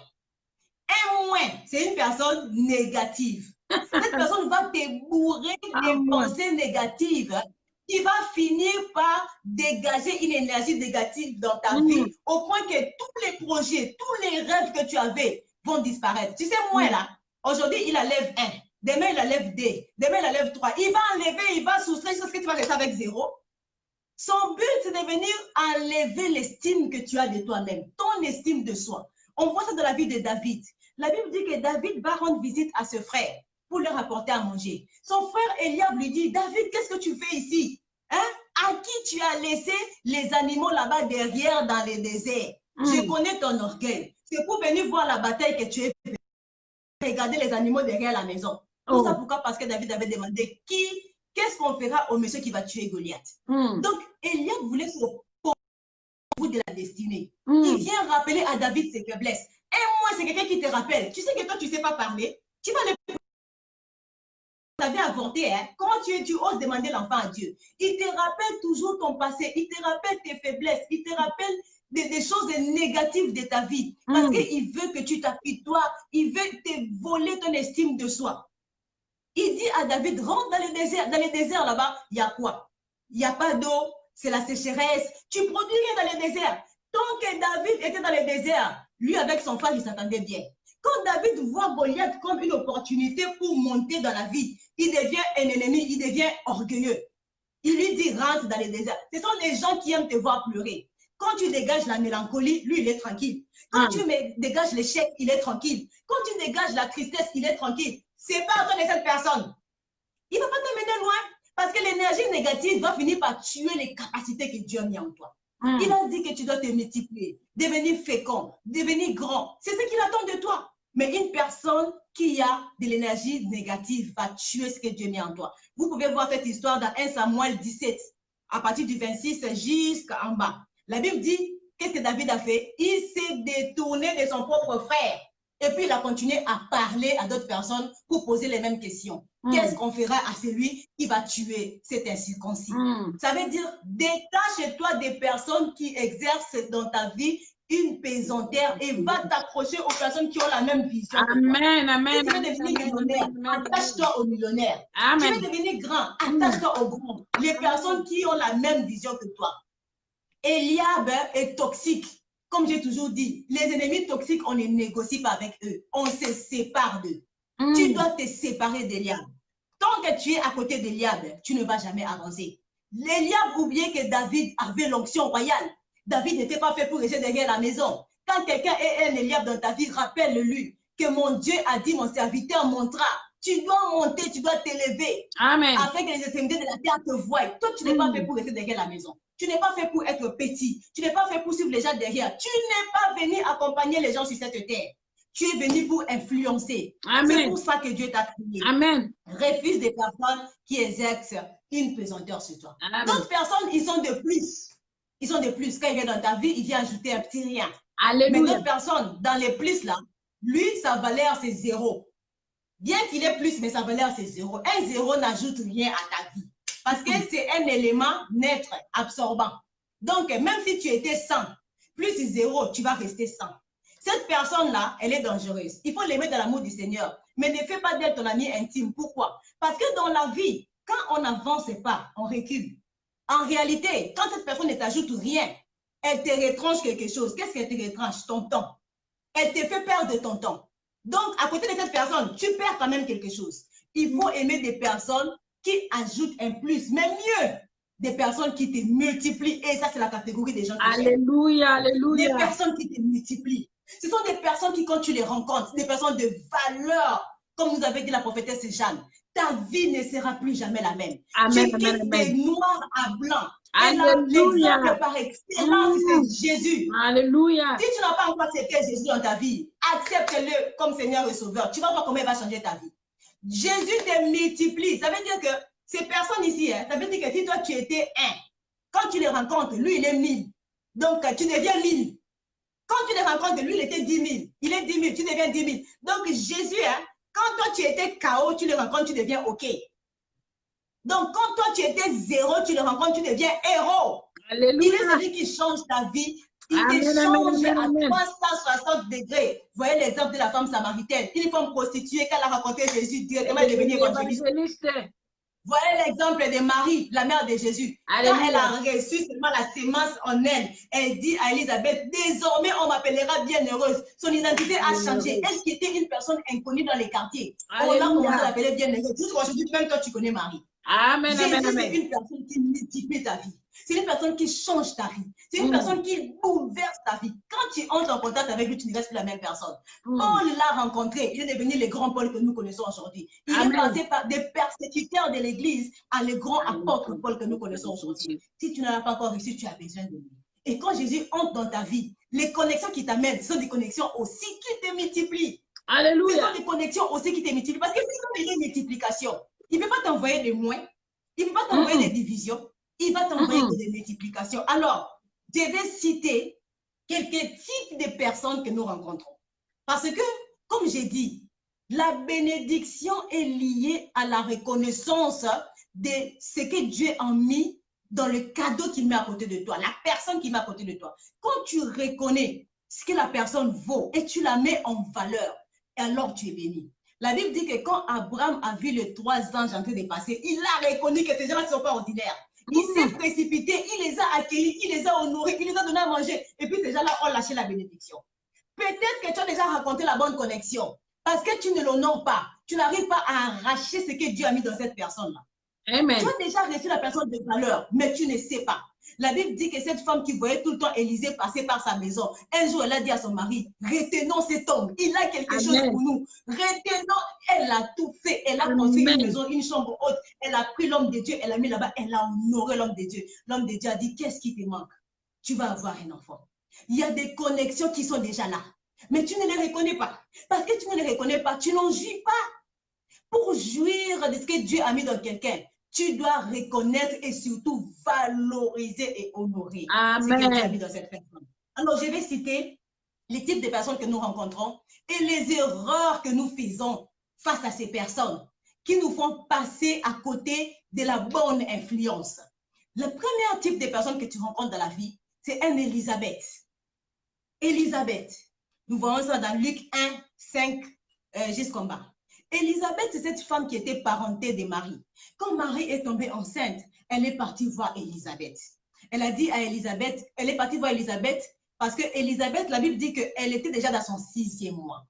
Un moins, c'est une personne négative. Cette personne va te bourrer des pensées négatives qui va finir par dégager une énergie négative dans ta vie au point que tous les projets, tous les rêves que tu avais vont disparaître. Tu sais, moi là, aujourd'hui, il enlève 1. Demain, il enlève 2. Demain, il enlève 3. Il va enlever, il va soustraire jusqu'à ce que tu vas rester avec 0. Son but, c'est de venir enlever l'estime que tu as de toi-même, ton estime de soi. On voit ça dans la vie de David. La Bible dit que David va rendre visite à ce frère pour leur apporter à manger. Son frère Eliab lui dit, David, qu'est-ce que tu fais ici? Hein? À qui tu as laissé les animaux là-bas derrière dans le désert? Je connais ton orgueil. C'est pour venir voir la bataille que tu es fait. Regarder les animaux derrière la maison. Tout ça pourquoi? Parce que David avait demandé qu'est-ce qu'on fera au monsieur qui va tuer Goliath? Donc, Eliab voulait se bout de la destinée. Il vient rappeler à David ses faiblesses. Et moi, c'est quelqu'un qui te rappelle. Tu sais que toi, tu ne sais pas parler. Tu vas le... Tu avais avorté, hein? Comment tu oses demander l'enfant à Dieu? Il te rappelle toujours ton passé. Il te rappelle tes faiblesses. Il te rappelle des choses négatives de ta vie. Parce qu'il veut que tu t'apitoies. Il veut te voler ton estime de soi. Il dit à David, rentre dans le désert. Dans le désert, là-bas, il y a quoi? Il n'y a pas d'eau, c'est la sécheresse. Tu produis rien dans le désert. Tant que David était dans le désert, lui avec son frère, il s'entendait bien. Quand David voit Goliath comme une opportunité pour monter dans la vie, il devient un ennemi, il devient orgueilleux. Il lui dit, rentre dans le désert. Ce sont des gens qui aiment te voir pleurer. Quand tu dégages la mélancolie, lui, il est tranquille. Quand tu dégages l'échec, il est tranquille. Quand tu dégages la tristesse, il est tranquille. C'est pas à toi de cette personne. Il ne va pas t'amener loin parce que l'énergie négative va finir par tuer les capacités que Dieu a mis en toi. Il a dit que tu dois te multiplier, devenir fécond, devenir grand. C'est ce qu'il attend de toi. Mais une personne qui a de l'énergie négative va tuer ce que Dieu a mis en toi. Vous pouvez voir cette histoire dans 1 Samuel 17, à partir du 26 jusqu'en bas. La Bible dit, qu'est-ce que David a fait? Il s'est détourné de son propre frère. Et puis, il a continué à parler à d'autres personnes pour poser les mêmes questions. Qu'est-ce qu'on fera à celui qui va tuer cet incirconcis? Ça veut dire, détache-toi des personnes qui exercent dans ta vie une pesanteur et va t'accrocher aux personnes qui ont la même vision. Amen, amen. Si tu veux devenir millionnaire, attache-toi aux millionnaires. Amen. Tu veux devenir grand, attache-toi aux grands. Les personnes qui ont la même vision que toi. Eliab est toxique. Comme j'ai toujours dit, les ennemis toxiques, on ne négocie pas avec eux. On se sépare d'eux. Tu dois te séparer d'Eliab. Tant que tu es à côté d'Eliab, tu ne vas jamais avancer. Eliab oubliait que David avait l'onction royale. David n'était pas fait pour rester derrière la maison. Quand quelqu'un est un Eliab dans ta vie, rappelle-lui que mon Dieu a dit, mon serviteur montera. Tu dois monter, tu dois t'élever. Amen. Afin que les extrémités de la terre te voient. Toi, tu n'es pas fait pour rester derrière la maison. Tu n'es pas fait pour être petit. Tu n'es pas fait pour suivre les gens derrière. Tu n'es pas venu accompagner les gens sur cette terre. Tu es venu pour influencer. C'est pour ça que Dieu t'a créé. Amen. Refuse des personnes qui exercent une pesanteur sur toi. D'autres personnes, ils sont de plus. Ils sont de plus. Quand il vient dans ta vie, il vient ajouter un petit rien. Alléluia. Mais d'autres personnes, dans les plus là, lui, sa valeur, c'est 0. Bien qu'il ait plus, mais sa valeur, c'est 0. Un 0 n'ajoute rien à ta vie. Parce que c'est un élément neutre, absorbant. Donc, même si tu étais 100, plus 0, tu vas rester 100. Cette personne-là, elle est dangereuse. Il faut l'aimer dans l'amour du Seigneur. Mais ne fais pas d'elle ton ami intime. Pourquoi? Parce que dans la vie, quand on n'avance pas, on recule. En réalité, quand cette personne ne t'ajoute rien, elle te retranche quelque chose. Qu'est-ce qu'elle te retranche? Ton temps. Elle te fait perdre ton temps. Donc, à côté de cette personne, tu perds quand même quelque chose. Il faut aimer des personnes qui ajoutent un plus, mais mieux, des personnes qui te multiplient. Et ça, c'est la catégorie des gens qui Alléluia, alléluia. Des personnes qui te multiplient. Ce sont des personnes qui, quand tu les rencontres, des personnes de valeur, comme nous avait dit la prophétesse Jeanne, ta vie ne sera plus jamais la même. Amen, tu quittes de noir à blanc. Alléluia. L'exemple par excellence, c'est Jésus. Alléluia. Si tu n'as pas encore accepté Jésus dans ta vie, accepte-le comme Seigneur et Sauveur. Tu vas voir comment il va changer ta vie. Jésus te multiplie. Ça veut dire que ces personnes ici, ça veut dire que si toi tu étais 1, quand tu les rencontres, lui il est 1000. Donc tu deviens 1000. Quand tu les rencontres, lui il était 10 000. Il est 10 000, tu deviens 10 000. Donc Jésus, quand toi tu étais KO, tu les rencontres, tu deviens OK. Donc quand toi tu étais 0, tu les rencontres, tu deviens héros. Alléluia. Il est celui qui change ta vie. Il te change à 360 degrés. Vous voyez l'exemple de la femme samaritaine. Une femme prostituée, quand elle a rencontré Jésus, directement elle est devenue évangéliste. Voyez l'exemple de Marie, la mère de Jésus. Alléluia. Quand elle a reçu seulement la sémence en elle, elle dit à Élisabeth, désormais on m'appellera bienheureuse. Son identité a changé. Elle qui était une personne inconnue dans les quartiers, on a commencé à l'appeler bienheureuse. Jusqu'aujourd'hui, même toi tu connais Marie. Amen, Jésus, amen, c'est une personne qui multiplie ta vie. C'est une personne qui change ta vie. C'est une personne qui bouleverse ta vie. Quand tu entres en contact avec lui, tu ne restes plus la même personne. Paul l'a rencontré. Il est devenu le grand Paul que nous connaissons aujourd'hui. Il est passé par des persécuteurs de l'Église à le grand apôtre Paul que nous connaissons aujourd'hui. Si tu n'as pas encore réussi, tu as besoin de lui. Et quand Jésus entre dans ta vie, les connexions qui t'amènent sont des connexions aussi qui te multiplient. Alléluia. Ce sont des connexions aussi qui te multiplient. Parce que si il y a une multiplication, il ne peut pas t'envoyer des moins. Il ne peut pas t'envoyer des divisions. Il va t'envoyer des multiplications. Alors, je vais citer quelques types de personnes que nous rencontrons. Parce que, comme j'ai dit, la bénédiction est liée à la reconnaissance de ce que Dieu a mis dans le cadeau qu'il met à côté de toi, la personne qui met à côté de toi. Quand tu reconnais ce que la personne vaut et tu la mets en valeur, alors tu es béni. La Bible dit que quand Abraham a vu les 3 anges en train de passer, il a reconnu que ces gens-là ne sont pas ordinaires. Il s'est précipité, il les a accueillis, il les a honorés, il les a donné à manger. Et puis ces gens-là ont lâché la bénédiction. Peut-être que tu as déjà raconté la bonne connexion. Parce que tu ne l'honores pas. Tu n'arrives pas à arracher ce que Dieu a mis dans cette personne-là. Amen. Tu as déjà reçu la personne de valeur, mais tu ne sais pas. La Bible dit que cette femme qui voyait tout le temps Élisée passer par sa maison, un jour, elle a dit à son mari, retenons cet homme, il a quelque chose pour nous. Retenons, elle a tout fait. Elle a construit une maison, une chambre haute. Elle a pris l'homme de Dieu, elle l'a mis là-bas, elle a honoré l'homme de Dieu. L'homme de Dieu a dit, qu'est-ce qui te manque? Tu vas avoir un enfant. Il y a des connexions qui sont déjà là, mais tu ne les reconnais pas. Parce que tu ne les reconnais pas, tu n'en jouis pas. Pour jouir de ce que Dieu a mis dans quelqu'un, tu dois reconnaître et surtout valoriser et honorer ce que Dieu a mis dans cette personne. Alors, je vais citer les types de personnes que nous rencontrons et les erreurs que nous faisons face à ces personnes qui nous font passer à côté de la bonne influence. Le premier type de personnes que tu rencontres dans la vie, c'est un Élisabeth. Élisabeth. Nous voyons ça dans Luc 1, 5 jusqu'en bas. Élisabeth, c'est cette femme qui était parentée de Marie. Quand Marie est tombée enceinte, elle est partie voir Élisabeth. Elle a dit à Élisabeth, elle est partie voir Élisabeth parce que Élisabeth, la Bible dit qu'elle était déjà dans son 6e mois.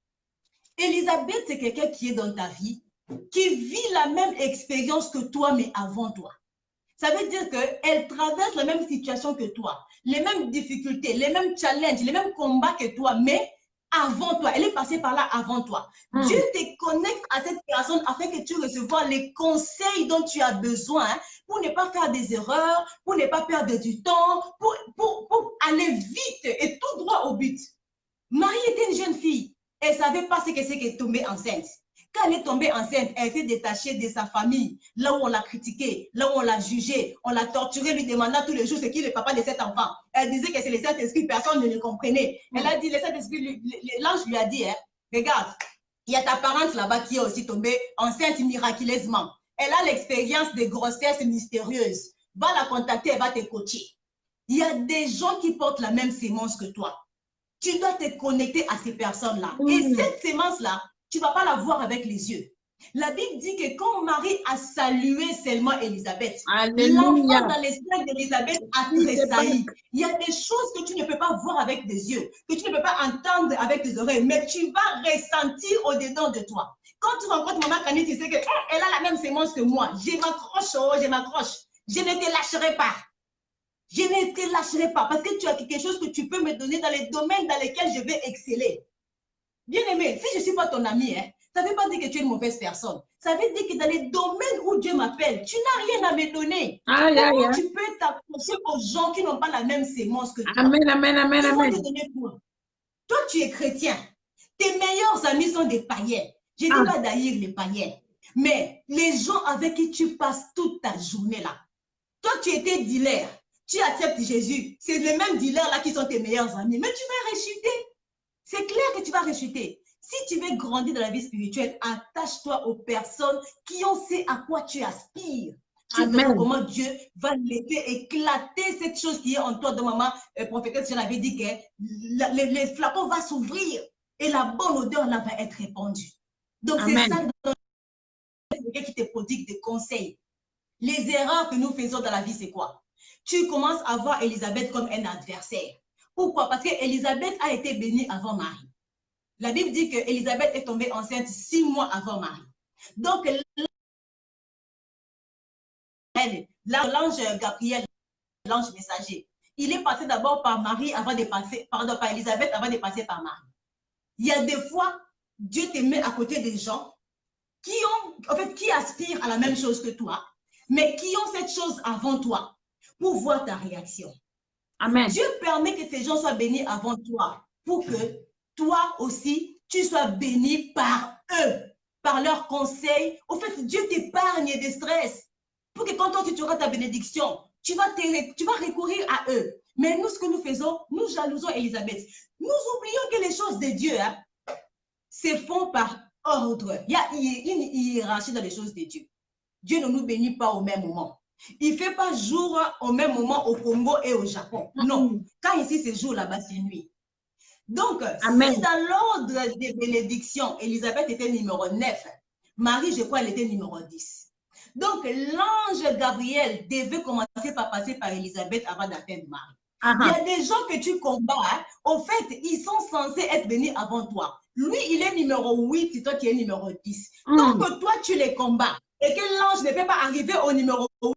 Élisabeth, c'est quelqu'un qui est dans ta vie, qui vit la même expérience que toi, mais avant toi. Ça veut dire qu'elle traverse la même situation que toi, les mêmes difficultés, les mêmes challenges, les mêmes combats que toi, mais avant toi. Elle est passée par là avant toi. Dieu te connecte à cette personne afin que tu reçoives les conseils dont tu as besoin pour ne pas faire des erreurs, pour ne pas perdre du temps, pour aller vite et tout droit au but. Marie était une jeune fille. Elle ne savait pas ce que c'est qu'elle tombait enceinte. Quand elle est tombée enceinte, elle était détachée de sa famille, là où on l'a critiquée, là où on l'a jugée, on l'a torturée, lui demandant tous les jours c'est qui le papa de cet enfant. Elle disait que c'est le Saint-Esprit, personne ne le comprenait. Elle a dit, le Saint-Esprit, l'ange lui a dit, hein, regarde, il y a ta parente là-bas qui est aussi tombée enceinte miraculeusement. Elle a l'expérience de grossesse mystérieuse. Va la contacter, elle va te coacher. Il y a des gens qui portent la même sémence que toi. Tu dois te connecter à ces personnes-là. Et cette sémence-là, tu ne vas pas la voir avec les yeux. La Bible dit que quand Marie a salué seulement Élisabeth, l'enfant dans l'esprit d'Élisabeth a tressailli. Il y a des choses que tu ne peux pas voir avec des yeux, que tu ne peux pas entendre avec tes oreilles, mais tu vas ressentir au-dedans de toi. Quand tu rencontres Maman Kani, tu sais qu'elle a la même sémence que moi. Je m'accroche, oh, je m'accroche. Je ne te lâcherai pas. Je ne te lâcherai pas parce que tu as quelque chose que tu peux me donner dans les domaines dans lesquels je vais exceller. Bien-aimé, si je ne suis pas ton ami, hein, ça ne veut pas dire que tu es une mauvaise personne. Ça veut dire que dans les domaines où Dieu m'appelle, tu n'as rien à me donner. Comment tu peux t'approcher aux gens qui n'ont pas la même sémence que toi? Amen, amen, amen, amen. Te donner quoi? Toi, tu es chrétien. Tes meilleurs amis sont des païens. Je ne dis pas d'haïr les païens. Mais les gens avec qui tu passes toute ta journée là. Toi, tu étais dealer. Tu acceptes Jésus. C'est les mêmes dealers-là qui sont tes meilleurs amis. Mais tu vas rechuter. C'est clair que tu vas rechuter. Si tu veux grandir dans la vie spirituelle, attache-toi aux personnes qui ont ce à quoi tu aspires. Tu verras comment Dieu va laisser éclater cette chose qui est en toi. De maman, prophétesse, j'en avais dit que les flacons vont s'ouvrir et la bonne odeur là va être répandue. Donc c'est ça qui te prodigue des conseils. Les erreurs que nous faisons dans la vie, c'est quoi? Tu commences à voir Élisabeth comme un adversaire. Pourquoi? Parce qu'Élisabeth a été bénie avant Marie. La Bible dit qu'Élisabeth est tombée enceinte 6 mois avant Marie. Donc, l'ange Gabriel, l'ange messager, il est passé d'abord par Marie avant de passer, par Élisabeth avant de passer par Marie. Il y a des fois, Dieu te met à côté des gens qui aspirent à la même chose que toi, mais qui ont cette chose avant toi pour voir ta réaction. Amen. Dieu permet que ces gens soient bénis avant toi pour que toi aussi, tu sois béni par eux, par leurs conseils. Au fait, Dieu t'épargne des stress pour que quand toi, tu auras ta bénédiction, tu vas recourir à eux. Mais nous, ce que nous faisons, nous jalousons Élisabeth. Nous oublions que les choses de Dieu se font par ordre. Il y a une hiérarchie dans les choses de Dieu. Dieu ne nous bénit pas au même moment. Il ne fait pas jour au même moment au Congo et au Japon. Non. Quand ici c'est jour, là-bas c'est nuit. Donc, Amen. si dans l'ordre des bénédictions, Élisabeth était numéro 9, Marie, je crois, elle était numéro 10. Donc, l'ange Gabriel devait commencer par passer par Élisabeth avant d'atteindre Marie. Il y a des gens que tu combats, hein, au fait, ils sont censés être bénis avant toi. Lui, il est numéro 8, c'est toi qui es numéro 10. Donc, toi, tu les combats et que l'ange ne peut pas arriver au numéro 8.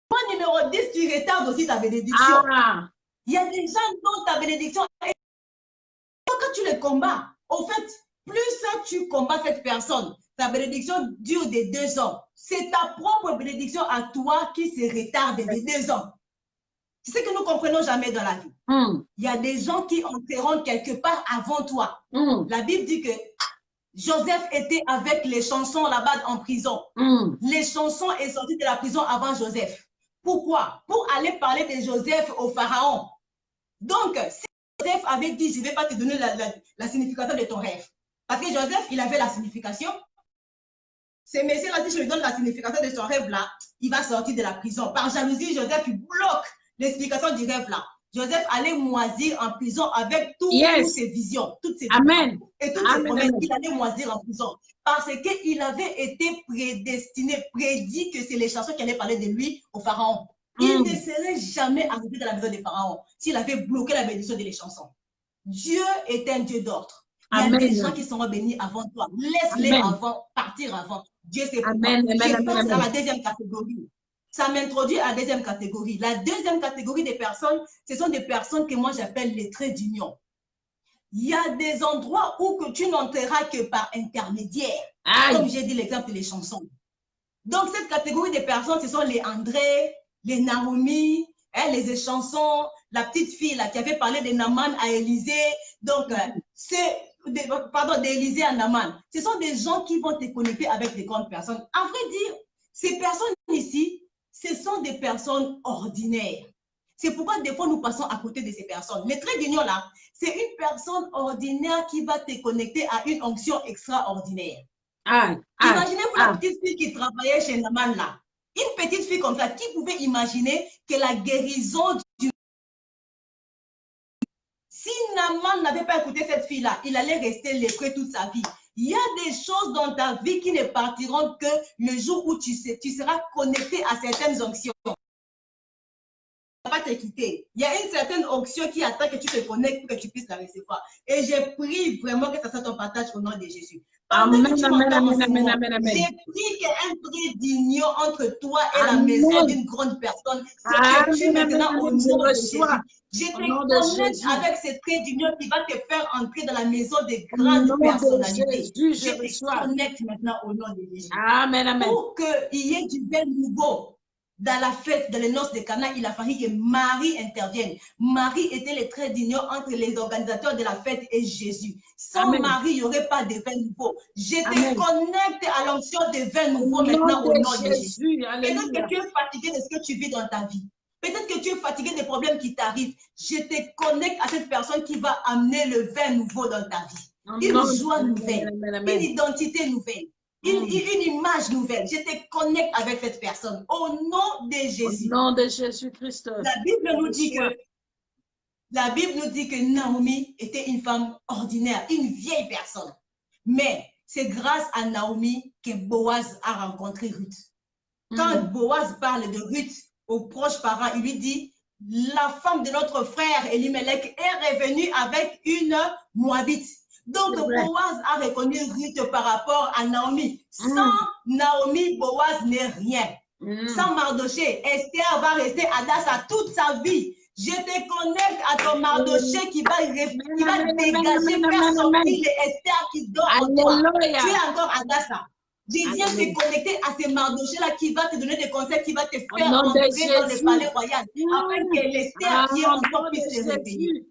Toi, numéro 10, tu retardes aussi ta bénédiction. Il y a des gens dont ta bénédiction est... Quand tu les combats, au fait, plus tu combats cette personne, ta bénédiction dure des 2 ans. C'est ta propre bénédiction à toi qui se retarde des 2 ans. C'est ce que nous ne comprenons jamais dans la vie. Il y a des gens qui entreront quelque part avant toi. La Bible dit que Joseph était avec les chansons là-bas en prison. Les chansons sont sorties de la prison avant Joseph. Pourquoi? Pour aller parler de Joseph au pharaon. Donc, si Joseph avait dit, je ne vais pas te donner la signification de ton rêve. Parce que Joseph, il avait la signification. Ce monsieur-là, si je lui donne la signification de son rêve-là, il va sortir de la prison. Par jalousie, Joseph, il bloque l'explication du rêve-là. Joseph allait moisir en prison avec toutes ses visions, toutes ses visions et toutes ses promesses. Il allait moisir en prison parce qu'il avait été prédestiné, prédit que c'est les chansons qui allaient parler de lui au pharaon. Il ne serait jamais arrivé dans la maison des pharaons s'il avait bloqué la bénédiction des chansons. Dieu est un Dieu d'ordre. Il y a des gens qui seront bénis avant toi. Laisse-les avant, partir avant. Dieu sait pourquoi. Je passe à la deuxième catégorie. Ça m'introduit à la deuxième catégorie. La deuxième catégorie des personnes, ce sont des personnes que moi j'appelle les traits d'union. Il y a des endroits où que tu n'entreras que par intermédiaire. Comme j'ai dit l'exemple des chansons. Donc cette catégorie des personnes, ce sont les André, les Naomi, les chansons, la petite fille là, qui avait parlé de Naaman à Élisée. Donc, d'Élisée à Naaman. Ce sont des gens qui vont te connecter avec des grandes personnes. À vrai dire, ces personnes ici, ce sont des personnes ordinaires. C'est pourquoi des fois nous passons à côté de ces personnes. Les traits d'union là, c'est une personne ordinaire qui va te connecter à une onction extraordinaire. Imaginez-vous la petite fille qui travaillait chez Naaman là. Une petite fille comme ça, qui pouvait imaginer que la guérison du... Si Naaman n'avait pas écouté cette fille-là, il allait rester lépreux toute sa vie. Il y a des choses dans ta vie qui ne partiront que le jour où tu seras connecté à certaines onctions. Pas te quitter. Il y a une certaine onction qui attend que tu te connectes pour que tu puisses la recevoir. Et je prie vraiment que ça soit ton partage au nom de Jésus. Amen, amen, amen, amen, amen, amen. J'ai pris qu'un trait d'union entre toi et la maison d'une grande personne. C'est que tu maintenant au nom de Jésus. Je te connecte avec ce trait d'union qui va te faire entrer dans la maison des grandes personnalités. Je te connecte maintenant au nom de Jésus. Amen, amen. Pour qu'il y ait du vin nouveau. Dans la fête, dans les noces de Cana, il a fallu que Marie intervienne. Marie était le trait d'union entre les organisateurs de la fête et Jésus. Sans Marie, il n'y aurait pas de vin nouveau. Je te connecte à l'onction de vin nouveau maintenant au nom de Jésus. Peut-être que tu es fatigué de ce que tu vis dans ta vie. Peut-être que tu es fatigué des problèmes qui t'arrivent. Je te connecte à cette personne qui va amener le vin nouveau dans ta vie. Une joie nouvelle, une identité nouvelle. Une image nouvelle. Je te connecte avec cette personne au nom de Jésus. Au nom de Jésus-Christ. La Bible nous dit que Naomi était une femme ordinaire, une vieille personne. Mais c'est grâce à Naomi que Boaz a rencontré Ruth. Quand Boaz parle de Ruth aux proches parents, il lui dit, la femme de notre frère Elimelech est revenue avec une Moabite. Donc, Boaz a reconnu Ruth par rapport à Naomi. Sans Naomi, Boaz n'est rien. Sans Mardoché, Esther va rester à Adassa toute sa vie. Je te connecte à ton Mardoché qui va dégager, faire sortir les Esther qui dort en toi. Tu es encore à Adassa. Je viens te connecter à ces Mardochés-là qui va te donner des conseils, qui va te faire entrer dans le palais royal, afin que l'Esther qui est en toi puisse se réveiller.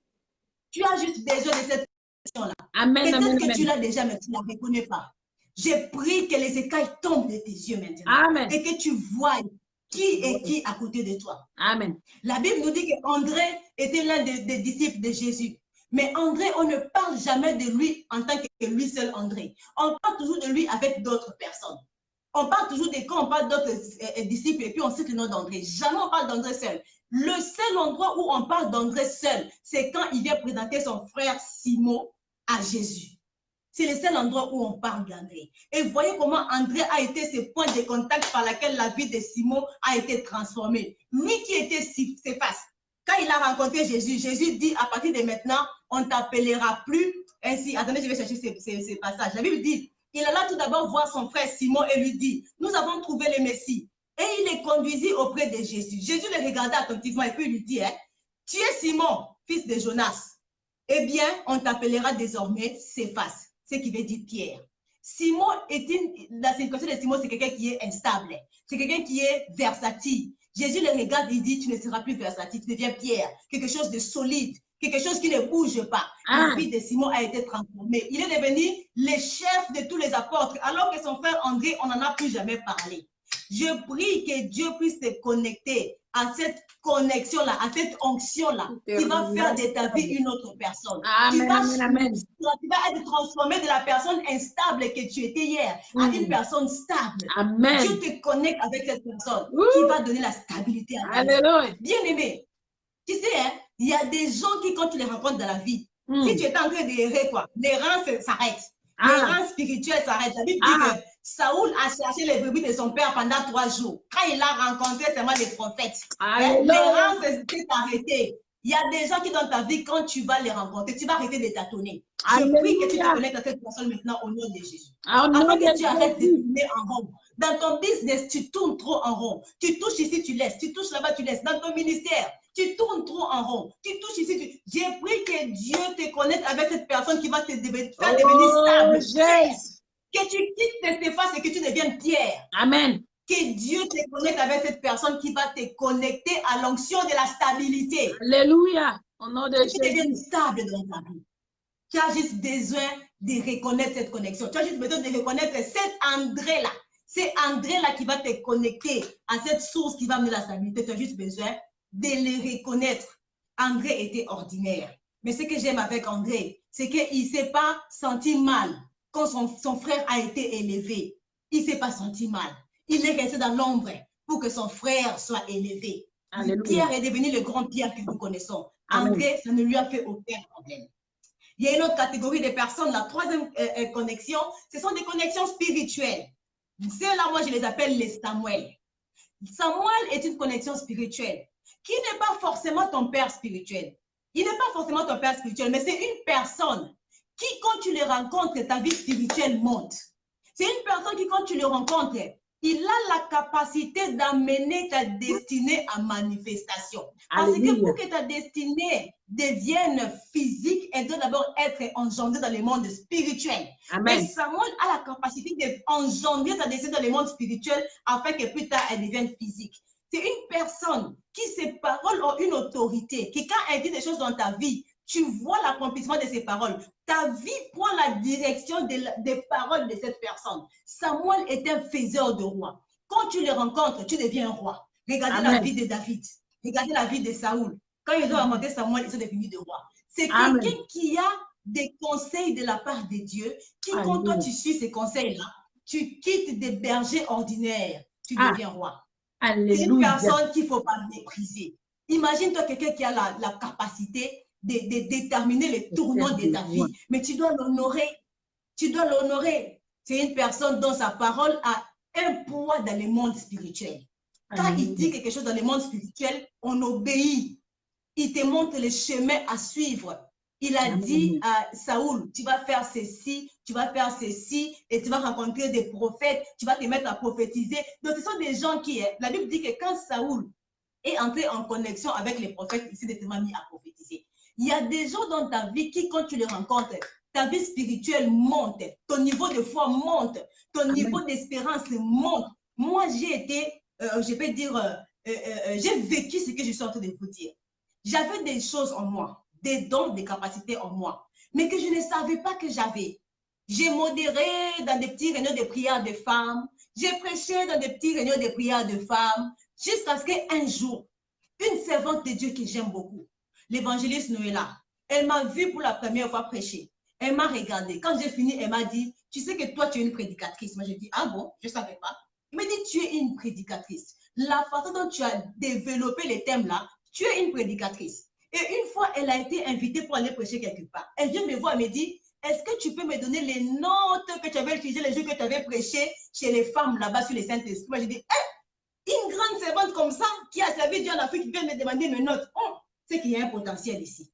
Tu as juste besoin de cette là. Peut-être que tu l'as déjà, mais tu ne la reconnais pas. J'ai pris que les écailles tombent de tes yeux maintenant. Et que tu vois qui est qui à côté de toi. Amen. La Bible nous dit qu'André était l'un des disciples de Jésus. Mais André, on ne parle jamais de lui en tant que lui seul André. On parle toujours de lui avec d'autres personnes. On parle toujours de quand on parle d'autres disciples et puis on cite le nom d'André. Jamais on parle d'André seul. Le seul endroit où on parle d'André seul, c'est quand il vient présenter son frère Simon à Jésus. C'est le seul endroit où on parle d'André. Et voyez comment André a été ce point de contact par lequel la vie de Simon a été transformée. Lui qui était Céphas, quand il a rencontré Jésus, Jésus dit à partir de maintenant, on ne t'appellera plus ainsi. Attendez, je vais chercher ces passages. La Bible dit, il alla tout d'abord voir son frère Simon et lui dit, nous avons trouvé le Messie. Et il les conduisit auprès de Jésus. Jésus les regardait attentivement et puis il lui dit, tu es Simon, fils de Jonas. Eh bien, on t'appellera désormais Céphas, ce qui veut dire Pierre. Simon la signification de Simon, c'est quelqu'un qui est instable. C'est quelqu'un qui est versatile. Jésus le regarde et dit, tu ne seras plus versatile, tu deviens Pierre, quelque chose de solide, quelque chose qui ne bouge pas. La vie de Simon a été transformée. Il est devenu le chef de tous les apôtres, alors que son frère André, on n'en a plus jamais parlé. Je prie que Dieu puisse te connecter à cette connexion-là, à cette onction-là, qui va faire de ta vie une autre personne. Tu vas être transformé de la personne instable que tu étais hier à une personne stable. Amen. Dieu te connecte avec cette personne qui va donner la stabilité à ta vie. Bien aimé, tu sais, il y a des gens qui, quand tu les rencontres dans la vie, si tu es en train d'errer, les reins s'arrêtent. Les reins spirituels s'arrêtent. La Bible dit que Saoul a cherché les brebis de son père pendant 3 jours. Quand il a rencontré seulement les prophètes, les reins s'est arrêtés. Il y a des gens qui dans ta vie, quand tu vas les rencontrer, tu vas arrêter de tâtonner. Je prie que tu te connectes à cette personne maintenant au nom de Jésus. Afin que tu arrêtes de tourner en rond. Dans ton business, tu tournes trop en rond. Tu touches ici, tu laisses. Tu touches là-bas, tu laisses. Dans ton ministère, tu tournes trop en rond. Tu touches ici, j'ai pris que Dieu te connecte avec cette personne qui va te faire devenir stable. Que tu quittes Céphas et que tu deviennes Pierre. Amen. Que Dieu te connecte avec cette personne qui va te connecter à l'onction de la stabilité. Alléluia. Au nom de Jésus. Que tu deviennes stable dans ta vie. Tu as juste besoin de reconnaître cette connexion. Tu as juste besoin de reconnaître cet André-là. C'est André-là qui va te connecter à cette source qui va amener la stabilité. Tu as juste besoin de le reconnaître. André était ordinaire. Mais ce que j'aime avec André, c'est qu'il ne s'est pas senti mal quand son frère a été élevé. Il ne s'est pas senti mal. Il est resté dans l'ombre pour que son frère soit élevé. Alléluia. Pierre est devenu le grand Pierre que nous connaissons. André, ça ne lui a fait aucun problème. Il y a une autre catégorie de personnes, la troisième connexion, ce sont des connexions spirituelles. Celles-là, moi, je les appelle les Samuel. Samuel est une connexion spirituelle qui n'est pas forcément ton père spirituel. Il n'est pas forcément ton père spirituel, mais c'est une personne qui, quand tu le rencontres, ta vie spirituelle monte. C'est une personne qui, quand tu le rencontres, il a la capacité d'amener ta destinée à manifestation. Parce que pour que ta destinée devienne physique, elle doit d'abord être engendrée dans le monde spirituel. Amen. Et Samuel a la capacité d'engendrer ta destinée dans le monde spirituel afin que plus tard, elle devienne physique. C'est une personne qui, ses paroles ont une autorité, qui quand elle dit des choses dans ta vie, tu vois l'accomplissement de ses paroles. Ta vie prend la direction des paroles de cette personne. Samuel est un faiseur de roi. Quand tu le rencontres, tu deviens un roi. Regardez la vie de David. Regardez la vie de Saoul. Quand ils ont rencontré Samuel, ils sont devenus des rois. C'est quelqu'un qui a des conseils de la part de Dieu, qui quand toi tu suis ces conseils-là, tu quittes des bergers ordinaires, tu deviens roi. C'est une personne qu'il ne faut pas mépriser. Imagine-toi quelqu'un qui a la capacité de déterminer les tournants de ta vie. Mais tu dois l'honorer. Tu dois l'honorer. C'est une personne dont sa parole a un poids dans le monde spirituel. Quand il dit quelque chose dans le monde spirituel, on obéit. Il te montre le chemin à suivre. Il a dit à Saoul, tu vas faire ceci, tu vas faire ceci, et tu vas rencontrer des prophètes, tu vas te mettre à prophétiser. Donc, ce sont des gens qui, la Bible dit que quand Saoul est entré en connexion avec les prophètes, il s'est directement mis à prophétiser. Il y a des gens dans ta vie qui, quand tu les rencontres, ta vie spirituelle monte, ton niveau de foi monte, ton niveau d'espérance monte. Moi, j'ai été, je peux dire, j'ai vécu ce que je suis en train de vous dire. J'avais des choses en moi, des dons, des capacités en moi, mais que je ne savais pas que j'avais. J'ai modéré dans des petits réunions de prière de femmes, j'ai prêché dans des petits réunions de prière de femmes, jusqu'à ce qu'un jour, une servante de Dieu que j'aime beaucoup, l'évangéliste Noéla, elle m'a vu pour la première fois prêcher. Elle m'a regardé. Quand j'ai fini, elle m'a dit, tu sais que toi, tu es une prédicatrice. Moi, j'ai dit, ah bon, je ne savais pas. Il m'a dit, tu es une prédicatrice. La façon dont tu as développé les thèmes là, tu es une prédicatrice. Et une fois, elle a été invitée pour aller prêcher quelque part. Elle vient me voir et me dit, est-ce que tu peux me donner les notes que tu avais utilisées les jours que tu avais prêché chez les femmes là-bas sur les Saint-Esprit? Moi, j'ai dit, une grande servante comme ça, qui a servi Dieu en Afrique, vient me demander mes notes. Oh, c'est qu'il y a un potentiel ici.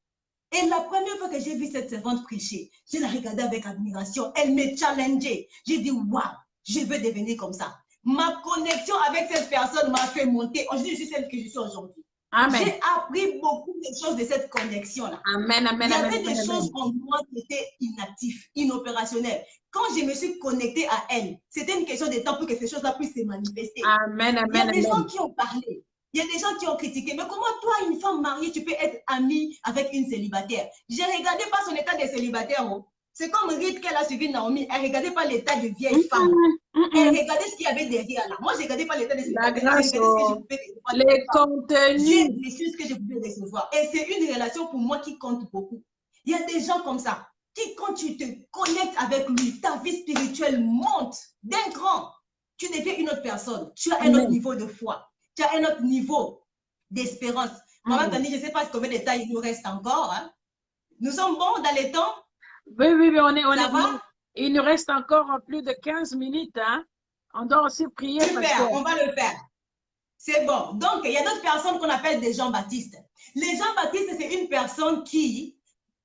Et la première fois que j'ai vu cette servante prêcher, je la regardais avec admiration. Elle me challengeait. J'ai dit, waouh, je veux devenir comme ça. Ma connexion avec cette personne m'a fait monter. Aujourd'hui, je suis celle que je suis aujourd'hui. J'ai appris beaucoup de choses de cette connexion-là. Amen, amen, il y avait des choses en moi qui étaient inactives, inopérationnelles. Quand je me suis connectée à elle, c'était une question de temps pour que ces choses-là puissent se manifester. Amen, amen, il y a des gens qui ont parlé. Il y a des gens qui ont critiqué. Mais comment toi, une femme mariée, tu peux être amie avec une célibataire? Je ne regardais pas son état de célibataire. Oh. C'est comme Ruth qu'elle a suivi Naomi. Elle ne regardait pas l'état de vieille femme. Elle regardait ce qu'il y avait derrière là. Moi, je ne regardais pas l'état de célibataire. La grâce, les contenus. C'est ce que je pouvais recevoir. Et c'est une relation pour moi qui compte beaucoup. Il y a des gens comme ça qui, quand tu te connectes avec lui, ta vie spirituelle monte d'un cran. Tu deviens une autre personne. Tu as un autre niveau de foi. Tu as un autre niveau d'espérance. Maman Tani, je ne sais pas combien de temps il nous reste encore. Hein. Nous sommes bons dans les temps? Oui, on est il nous reste encore plus de 15 minutes. Hein. On doit aussi prier. Super, on va le faire. C'est bon. Donc, il y a d'autres personnes qu'on appelle des Jean-Baptiste. Les Jean-Baptiste, c'est une personne qui,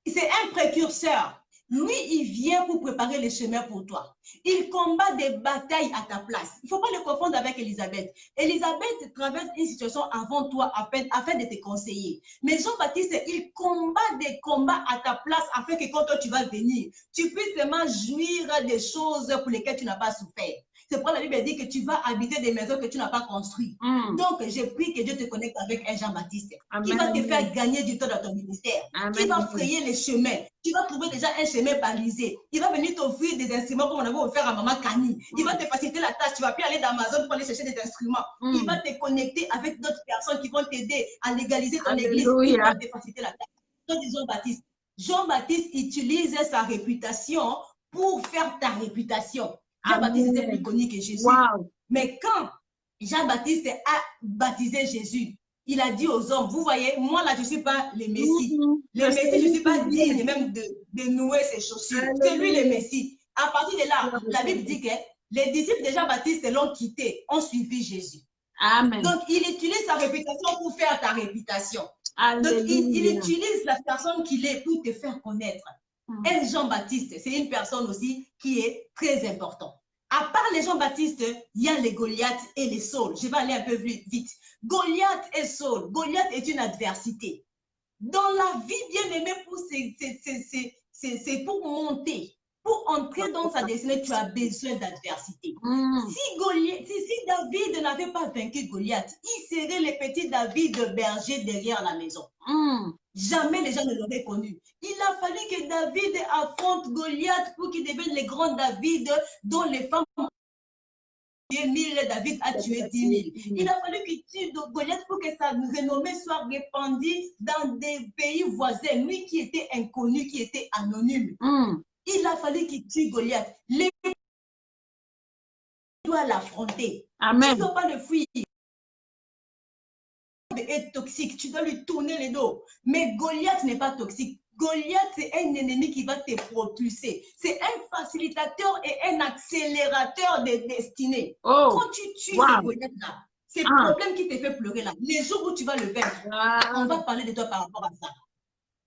c'est un précurseur. Lui, il vient pour préparer le chemin pour toi. Il combat des batailles à ta place. Il ne faut pas le confondre avec Élisabeth. Élisabeth traverse une situation avant toi afin de te conseiller. Mais Jean-Baptiste, il combat des combats à ta place afin que quand toi tu vas venir, tu puisses vraiment jouir des choses pour lesquelles tu n'as pas souffert. C'est pourquoi la Bible dit que tu vas habiter des maisons que tu n'as pas construites. Donc, je prie que Dieu te connecte avec un Jean-Baptiste qui va te faire gagner du temps dans ton ministère, qui va frayer les chemins. Tu vas trouver déjà un chemin balisé. Il va venir t'offrir des instruments comme on avait offert à Maman Kani. Il va te faciliter la tâche. Tu ne vas plus aller dans Amazon pour aller chercher des instruments. Il va te connecter avec d'autres personnes qui vont t'aider à légaliser ton église. Il va te faciliter la tâche. Donc, Jean-Baptiste. Jean-Baptiste utilise sa réputation pour faire ta réputation. Jean-Baptiste était plus connu que Jésus. Mais quand Jean-Baptiste a baptisé Jésus, il a dit aux hommes, vous voyez, moi là, je ne suis pas le Messie. Le Messie, je ne suis pas digne même de nouer ses chaussures. C'est lui le Messie. À partir de là, la Bible dit que les disciples de Jean-Baptiste l'ont quitté, ont suivi Jésus. Amen. Donc, il utilise sa réputation pour faire ta réputation. Alléluia. Donc, il utilise la personne qu'il est pour te faire connaître. Et Jean-Baptiste, c'est une personne aussi qui est très importante. À part les Jean-Baptiste, il y a les Goliath et les Saul. Je vais aller un peu vite. Goliath et Saul. Goliath est une adversité. Dans la vie, bien aimé, c'est pour monter. Pour entrer dans sa destinée, tu as besoin d'adversité. Si David n'avait pas vaincu Goliath, il serait le petit David berger derrière la maison. Jamais les gens ne l'auraient connu. Il a fallu que David affronte Goliath pour qu'il devienne le grand David dont les femmes ont tué 1000, David a tué 10 000. Il a fallu qu'il tue Goliath pour que sa renommée soit répandue dans des pays voisins. Lui qui était inconnu, qui était anonyme. Il a fallu qu'il tue Goliath. Tu dois l'affronter. Tu ne dois pas le fuir. Est toxique, tu dois lui tourner les dos. Mais Goliath n'est pas toxique. Goliath, c'est un ennemi qui va te propulser. C'est un facilitateur et un accélérateur des destinées. Quand tu tues ce Goliath-là, c'est le problème qui te fait pleurer là. Les jours où tu vas le vaincre, on va parler de toi par rapport à ça.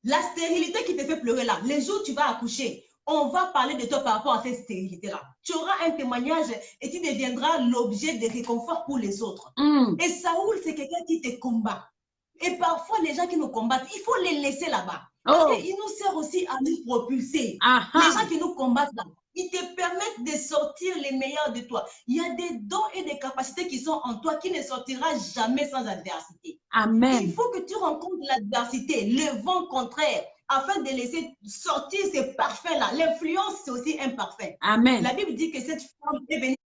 La stérilité qui te fait pleurer là, les jours où tu vas accoucher, on va parler de toi par rapport à cette stérilité-là. Tu auras un témoignage et tu deviendras l'objet de réconfort pour les autres. Et Saoul, c'est quelqu'un qui te combat. Et parfois, les gens qui nous combattent, il faut les laisser là-bas. Parce qu'il nous sert aussi à nous propulser. Les gens qui nous combattent là, ils te permettent de sortir les meilleurs de toi. Il y a des dons et des capacités qui sont en toi qui ne sortira jamais sans adversité. Amen. Il faut que tu rencontres l'adversité, le vent contraire, afin de laisser sortir ces parfums-là. L'influence, c'est aussi un parfum. Amen. La Bible dit que cette femme est venue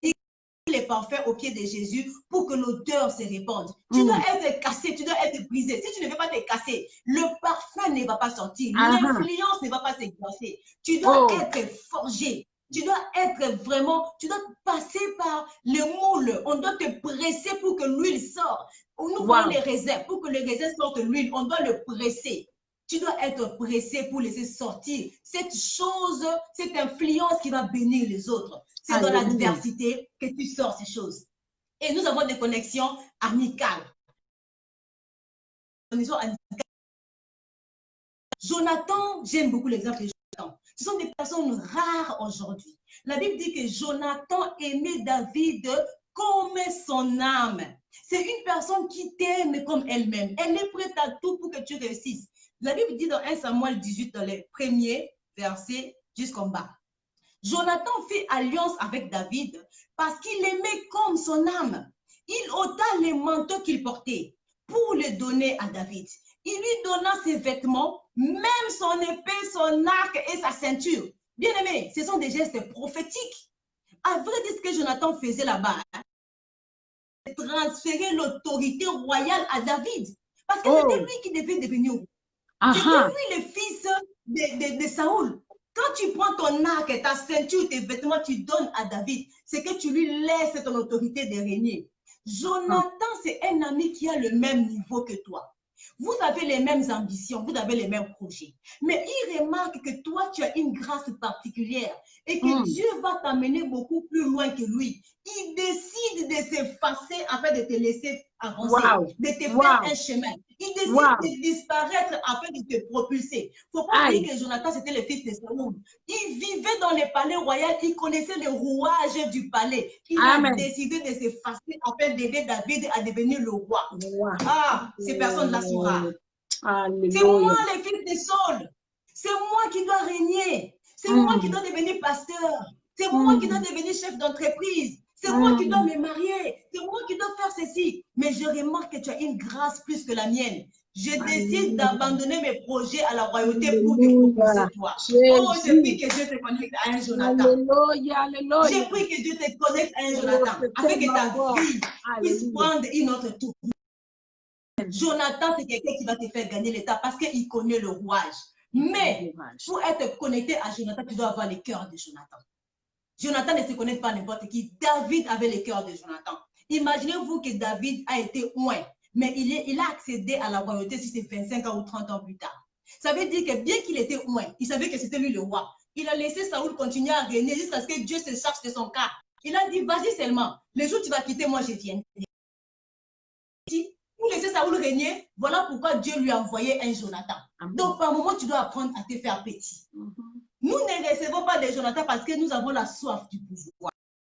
les parfums au pied de Jésus pour que l'odeur se répande. Tu dois être cassé, tu dois être brisé. Si tu ne veux pas te casser, le parfum ne va pas sortir. L'influence ne va pas s'exercer. Tu dois être forgé. Tu dois être vraiment, tu dois passer par le moule. On doit te presser pour que l'huile sorte. Nous voyons les raisins. Pour que les raisins sortent l'huile, on doit le presser. Tu dois être pressé pour laisser sortir cette chose, cette influence qui va bénir les autres. C'est dans l'adversité que tu sors ces choses. Et nous avons des connexions amicales. Jonathan, j'aime beaucoup l'exemple de Jonathan. Ce sont des personnes rares aujourd'hui. La Bible dit que Jonathan aimait David comme son âme. C'est une personne qui t'aime comme elle-même. Elle est prête à tout pour que tu réussisses. La Bible dit dans 1 Samuel 18, dans les premiers versets jusqu'en bas. Jonathan fit alliance avec David parce qu'il l'aimait comme son âme. Il ôta les manteaux qu'il portait pour les donner à David. Il lui donna ses vêtements, même son épée, son arc et sa ceinture. Bien aimé, ce sont des gestes prophétiques. À vrai dire, ce que Jonathan faisait là-bas, c'est transférer l'autorité royale à David. Parce que c'était lui qui devait devenir roi. C'était lui le fils de Saoul. Quand tu prends ton arc, ta ceinture, tes vêtements, tu donnes à David, c'est que tu lui laisses ton autorité de régner. Jonathan, c'est un ami qui a le même niveau que toi. Vous avez les mêmes ambitions, vous avez les mêmes projets. Mais il remarque que toi, tu as une grâce particulière et que Dieu va t'amener beaucoup plus loin que lui. Il décide de s'effacer afin de te laisser avancer, de te faire un chemin. Il décide de disparaître afin de te propulser. Il ne faut pas oublier que Jonathan, c'était le fils de Saoul. Il vivait dans le palais royal, il connaissait le rouage du palais. Il a décidé de s'effacer afin d'aider David à devenir le roi. Ah, ces personnes-là sont rares. C'est moi le fils de Saul. C'est moi qui dois régner. C'est moi qui dois devenir pasteur. C'est moi qui dois devenir chef d'entreprise. C'est moi qui dois me marier. C'est moi qui dois faire ceci. Mais je remarque que tu as une grâce plus que la mienne. Je décide d'abandonner mes projets à la royauté pour te propulser toi. Oh, je prie que Dieu te connecte à un Jonathan. Je prie que Dieu te connecte à un Jonathan. Afin que ta vie puisse prendre une autre tour. Jonathan, c'est quelqu'un qui va te faire gagner l'état parce qu'il connaît le rouage. Mais pour être connecté à Jonathan, tu dois avoir le cœur de Jonathan. Jonathan ne se connaît pas n'importe qui. David avait le cœur de Jonathan. Imaginez-vous que David a été oint, mais il a accédé à la royauté si c'est 25 ans ou 30 ans plus tard. Ça veut dire que bien qu'il était oint, il savait que c'était lui le roi. Il a laissé Saoul continuer à régner jusqu'à ce que Dieu se charge de son cas. Il a dit, vas-y seulement, le jour où tu vas quitter, moi je tiens. Pour laisser Saoul régner, voilà pourquoi Dieu lui a envoyé un Jonathan. Donc par moment, tu dois apprendre à te faire petit. Nous ne recevons pas de Jonathan parce que nous avons la soif du pouvoir.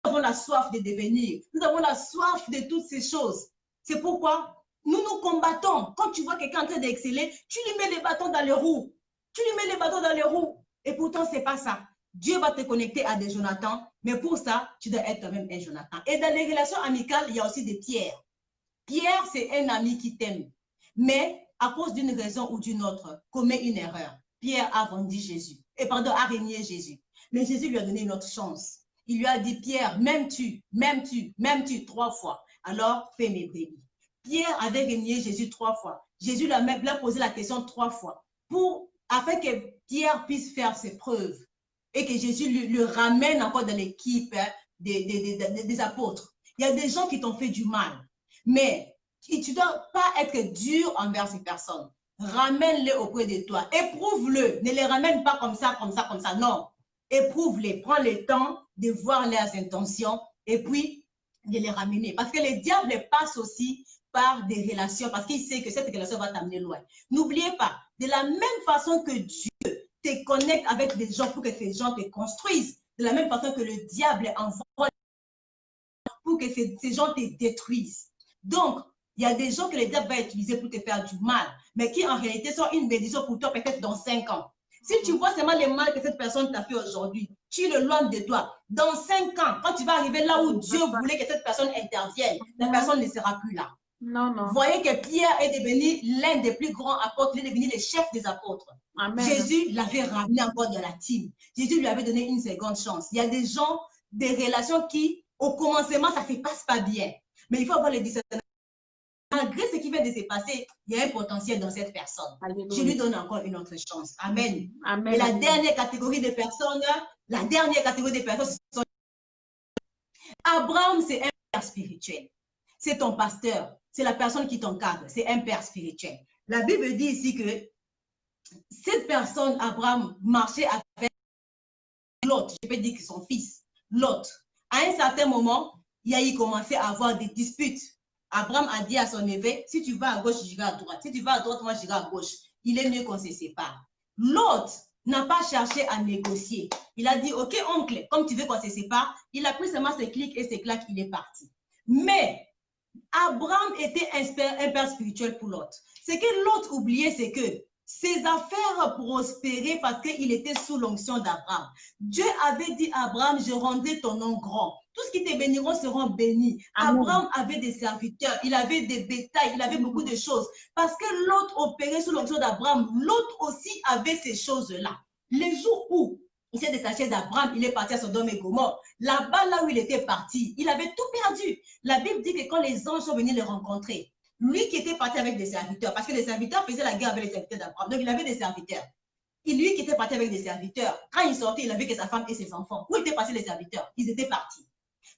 Nous avons la soif de devenir. Nous avons la soif de toutes ces choses. C'est pourquoi nous nous combattons. Quand tu vois quelqu'un en train d'exceller, tu lui mets les bâtons dans les roues. Tu lui mets les bâtons dans les roues. Et pourtant, ce n'est pas ça. Dieu va te connecter à des Jonathans, mais pour ça, tu dois être toi-même un Jonathan. Et dans les relations amicales, il y a aussi des Pierres. Pierre, c'est un ami qui t'aime. Mais à cause d'une raison ou d'une autre, commet une erreur. Pierre a vendu Jésus. A régné Jésus. Mais Jésus lui a donné une autre chance. Il lui a dit, Pierre, m'aimes-tu, 3 fois. Alors, fais mes brebis. Pierre avait régné Jésus 3 fois. Jésus lui a posé la question 3 fois. Afin que Pierre puisse faire ses preuves. Et que Jésus le ramène encore dans l'équipe des apôtres. Il y a des gens qui t'ont fait du mal. Mais tu ne dois pas être dur envers ces personnes. Ramène-les auprès de toi. Éprouve-le. Ne les ramène pas comme ça. Non. Éprouve-les. Prends le temps de voir leurs intentions et puis de les ramener. Parce que le diable passe aussi par des relations parce qu'il sait que cette relation va t'amener loin. N'oubliez pas, de la même façon que Dieu te connecte avec des gens pour que ces gens te construisent, de la même façon que le diable envoie pour que ces gens te détruisent. Donc, il y a des gens que le diable va utiliser pour te faire du mal, mais qui en réalité sont une bénédiction pour toi peut-être dans 5 ans. Si tu vois seulement le mal que cette personne t'a fait aujourd'hui, tu le loin de toi. Dans 5 ans, quand tu vas arriver là où Dieu voulait que cette personne intervienne, la personne ne sera plus là. Non. Voyez que Pierre est devenu l'un des plus grands apôtres, il est devenu le chef des apôtres. Amen. Jésus l'avait ramené encore dans la team. Jésus lui avait donné une seconde chance. Il y a des gens, des relations qui, au commencement, ça ne se passe pas bien. Mais il faut avoir le discernement. Malgré ce qui vient de se passer, il y a un potentiel dans cette personne. Alléluia. Je lui donne encore une autre chance. Amen. Amen. Et la dernière catégorie de personnes, La dernière catégorie des personnes, ce sont... Abraham, c'est un père spirituel. C'est ton pasteur. C'est la personne qui t'encadre. C'est un père spirituel. La Bible dit ici que cette personne, Abraham, marchait avec Lot. Je peux dire que son fils, Lot. À un certain moment, il commençait à avoir des disputes. Abraham a dit à son évêque, si tu vas à gauche, j'irai à droite. Si tu vas à droite, moi, j'irai à gauche. Il est mieux qu'on se sépare. Lot n'a pas cherché à négocier. Il a dit, OK, oncle, comme tu veux qu'on se sépare, il a pris seulement ses clics et ses claques, il est parti. Mais Abraham était un père spirituel pour Lot. Ce que Lot oubliait, c'est que ses affaires prospéraient parce qu'il était sous l'onction d'Abraham. Dieu avait dit à Abraham, je rendrai ton nom grand. Tout ce qui te béniront seront bénis. Amen. Abraham avait des serviteurs, il avait des bétails, il avait beaucoup de choses. Parce que l'autre opérait sous l'onction d'Abraham, l'autre aussi avait ces choses-là. Les jours où il s'est détaché d'Abraham, il est parti à Sodome et Gomorrhe. Là-bas, là où il était parti, il avait tout perdu. La Bible dit que quand les anges sont venus le rencontrer, lui qui était parti avec des serviteurs, parce que les serviteurs faisaient la guerre avec les serviteurs d'Abraham, donc il avait des serviteurs. Et lui qui était parti avec des serviteurs, quand il sortait, il avait que sa femme et ses enfants. Où étaient passés les serviteurs? Ils étaient partis.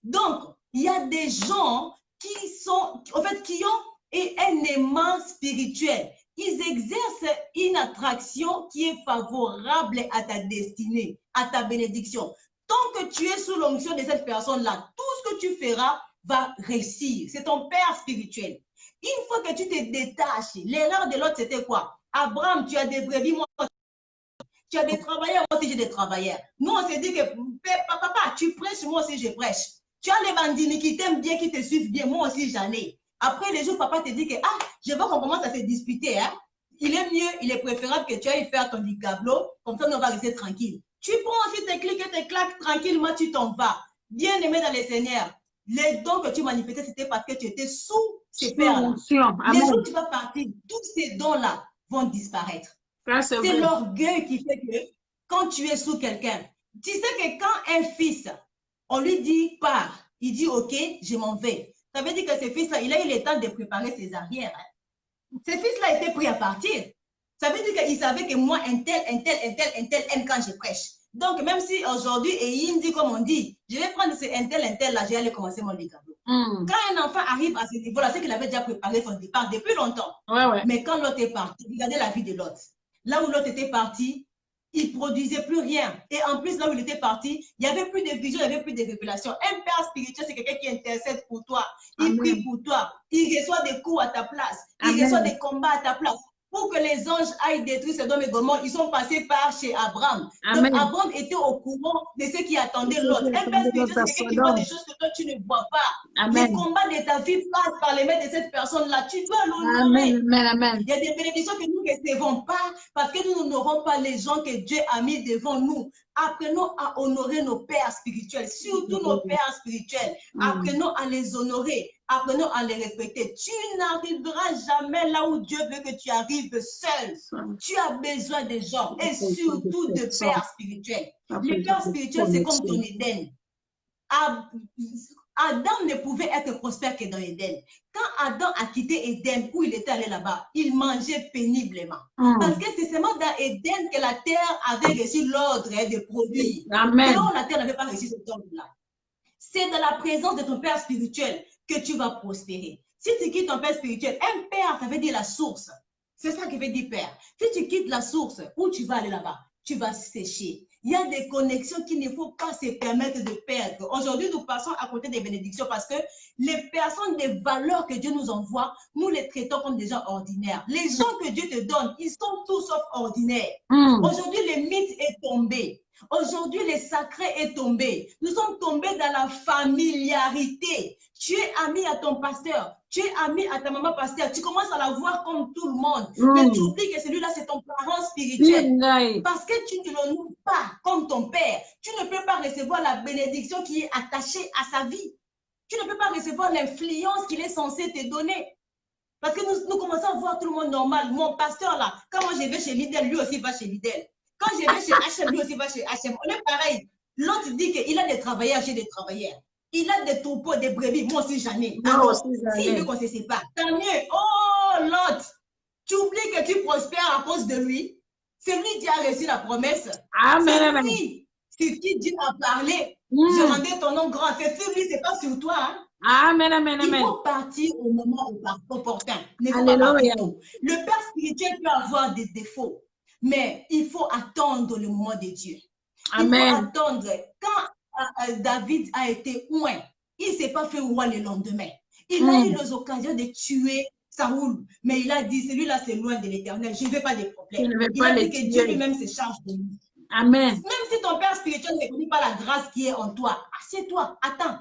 Donc, il y a des gens qui sont, en fait, qui ont un aimant spirituel. Ils exercent une attraction qui est favorable à ta destinée, à ta bénédiction. Tant que tu es sous l'onction de cette personne-là, tout ce que tu feras va réussir. C'est ton père spirituel. Une fois que tu te détaches, l'erreur de l'autre, c'était quoi? Abraham, tu as des brebis, moi, tu as des travailleurs, moi aussi j'ai des travailleurs. Nous, on s'est dit que, papa, tu prêches, moi aussi je prêche. Tu as les bandits qui t'aiment bien, qui te suivent bien, moi aussi j'en ai. Après les jours, papa te dit que, je veux qu'on commence à se disputer. Hein? Il est mieux, il est préférable que tu ailles faire ton dicablo, comme ça on va rester tranquille. Tu prends aussi tes clics et tes claques tranquillement, tu t'en vas. Bien aimé dans les Seigneurs. Les dons que tu manifestais, c'était parce que tu étais sous ces pères-là. Les jours où tu vas partir, tous ces dons-là vont disparaître. C'est l'orgueil qui fait que quand tu es sous quelqu'un, tu sais que quand un fils, on lui dit pars, il dit ok, je m'en vais. Ça veut dire que ce fils-là, il a eu le temps de préparer ses arrières. Hein. Ce fils-là était prêt à partir. Ça veut dire qu'il savait que moi, un tel aime quand je prêche. Donc, même si aujourd'hui, et il dit comme on dit, je vais prendre ce un tel là, je vais aller commencer mon dicablo. Quand un enfant arrive à ce niveau-là, c'est qu'il avait déjà préparé son départ depuis longtemps. Ouais. Mais quand l'autre est parti, regardez la vie de l'autre. Là où l'autre était parti, il ne produisait plus rien. Et en plus, là où il était parti, il n'y avait plus de vision, il n'y avait plus de révélation. Un père spirituel, c'est quelqu'un qui intercède pour toi. Il prie pour toi. Il reçoit des coups à ta place. Il reçoit des combats à ta place. Pour que les anges aillent détruire Sodome et Gomorrhe, ils sont passés par chez Abraham. Donc, Abraham était au courant de ce qui attendait l'autre. Un père spirituel, c'est quelqu'un qui voit des choses que toi, tu ne vois pas. Les combats de ta vie passent par les mains de cette personne-là. Tu dois l'honorer. Il y a des bénédictions que nous ne recevons pas parce que nous n'honorons pas les gens que Dieu a mis devant nous. Apprenons à honorer nos pères spirituels, surtout nos pères spirituels. Apprenons à les honorer. Apprenons à les respecter. Tu n'arriveras jamais là où Dieu veut que tu arrives seul. Tu as besoin de gens et surtout de pères spirituels. Les pères spirituels, c'est comme ton Éden. Adam ne pouvait être prospère que dans Éden. Quand Adam a quitté Éden, où il était allé là-bas, il mangeait péniblement. Parce que c'est seulement dans Éden que la terre avait reçu l'ordre de produire. Sinon, la terre n'avait pas reçu cet ordre-là. C'est dans la présence de ton père spirituel que tu vas prospérer. Si tu quittes ton père spirituel, un père, ça veut dire la source. C'est ça qui veut dire père. Si tu quittes la source, où tu vas aller là-bas? Tu vas sécher. Il y a des connexions qu'il ne faut pas se permettre de perdre. Aujourd'hui, nous passons à côté des bénédictions parce que les personnes, des valeurs que Dieu nous envoie, nous les traitons comme des gens ordinaires. Les gens que Dieu te donne, ils sont tous sauf ordinaires. Aujourd'hui, le mythe est tombé. Aujourd'hui, le sacré est tombé. Nous sommes tombés dans la familiarité. Tu es ami à ton pasteur. Tu es ami à ta maman pasteur. Tu commences à la voir comme tout le monde. Mais tu oublies que celui-là, c'est ton parent spirituel. Parce que tu ne l'honores pas comme ton père. Tu ne peux pas recevoir la bénédiction qui est attachée à sa vie. Tu ne peux pas recevoir l'influence qu'il est censé te donner. Parce que nous commençons à voir tout le monde normal. Mon pasteur, là, quand moi je vais chez Lidl, lui aussi va chez Lidl. Quand je vais chez H&M, lui aussi va chez H&M. On est pareil. L'autre dit qu'il a des travailleurs, j'ai des travailleurs. Il a des troupeaux, des brebis. Moi aussi, j'en ai. Alors, s'il veut qu'on se sépare, tant mieux. Oh, l'autre, tu oublies que tu prospères à cause de lui. C'est lui qui a reçu la promesse. Amen. Sur qui Dieu a parlé. Je rendais ton nom grand. C'est sur lui, c'est pas sur toi. Hein. Amen, amen, amen. Il faut partir au moment opportun. Ne faut pas partir tôt. Le père spirituel peut avoir des défauts, mais il faut attendre le moment de Dieu. Amen. Il faut attendre. Quand David a été loin, il ne s'est pas fait roi le lendemain. Il a eu les occasions de tuer Saoul, mais il a dit, celui-là, c'est loin de l'Éternel. Je ne veux pas de problème. Il a dit que Dieu lui-même se charge de lui. Amen. Même si ton père spirituel ne connaît pas la grâce qui est en toi, assieds-toi, attends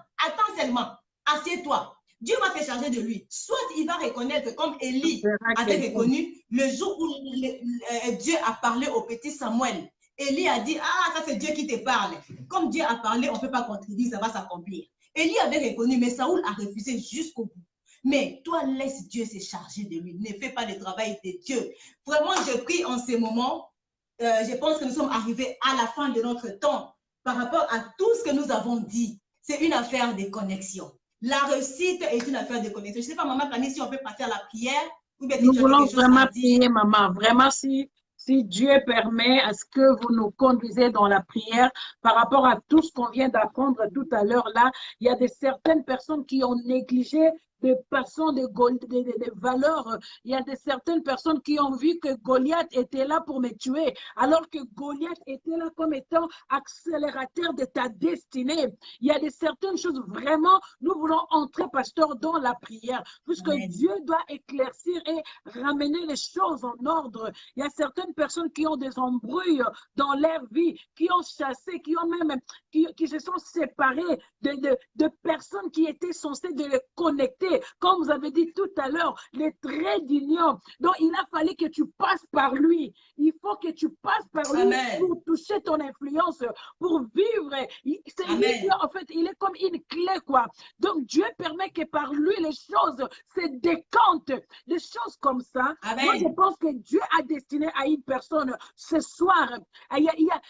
seulement, assieds-toi. Dieu va te charger de lui. Soit il va reconnaître, comme Élie avait reconnu, le jour où Dieu a parlé au petit Samuel. Élie a dit, ah, ça c'est Dieu qui te parle. Comme Dieu a parlé, on ne peut pas contredire, ça va s'accomplir. Élie avait reconnu, mais Saoul a refusé jusqu'au bout. Mais toi, laisse Dieu se charger de lui. Ne fais pas le travail de Dieu. Vraiment, je prie en ces moments. Je pense que nous sommes arrivés à la fin de notre temps par rapport à tout ce que nous avons dit. C'est une affaire de connexion. La réussite est une affaire de connexion. Je ne sais pas, Maman Camille, si on peut passer à la prière. Nous voulons vraiment prier, Maman. Vraiment, si Dieu permet à ce que vous nous conduisez dans la prière par rapport à tout ce qu'on vient d'apprendre tout à l'heure là, il y a certaines personnes qui ont négligé des façons de valeurs. Il y a certaines personnes qui ont vu que Goliath était là pour me tuer, alors que Goliath était là comme étant accélérateur de ta destinée. Il y a certaines choses, vraiment, nous voulons entrer, pasteur, dans la prière, puisque Amen. Dieu doit éclaircir et ramener les choses en ordre. Il y a certaines personnes qui ont des embrouilles dans leur vie, qui ont chassé, qui ont même, qui se sont séparés de personnes qui étaient censées de les connecter. Comme vous avez dit tout à l'heure, les traits d'union. Donc, il a fallu que tu passes par lui. Il faut que tu passes par lui Amen. Pour toucher ton influence, pour vivre. C'est lui, en fait, il est comme une clé, quoi. Donc, Dieu permet que par lui, les choses se décantent. Des choses comme ça. Amen. Moi, je pense que Dieu a destiné à une personne ce soir. Il y a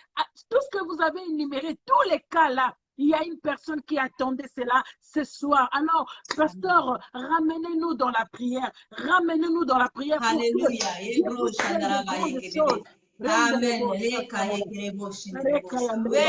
tout ce que vous avez énuméré, tous les cas là. Il y a une personne qui attendait cela ce soir. Alors, pasteur, ramenez-nous dans la prière. Ramenez-nous dans la prière. Alléluia. Amen.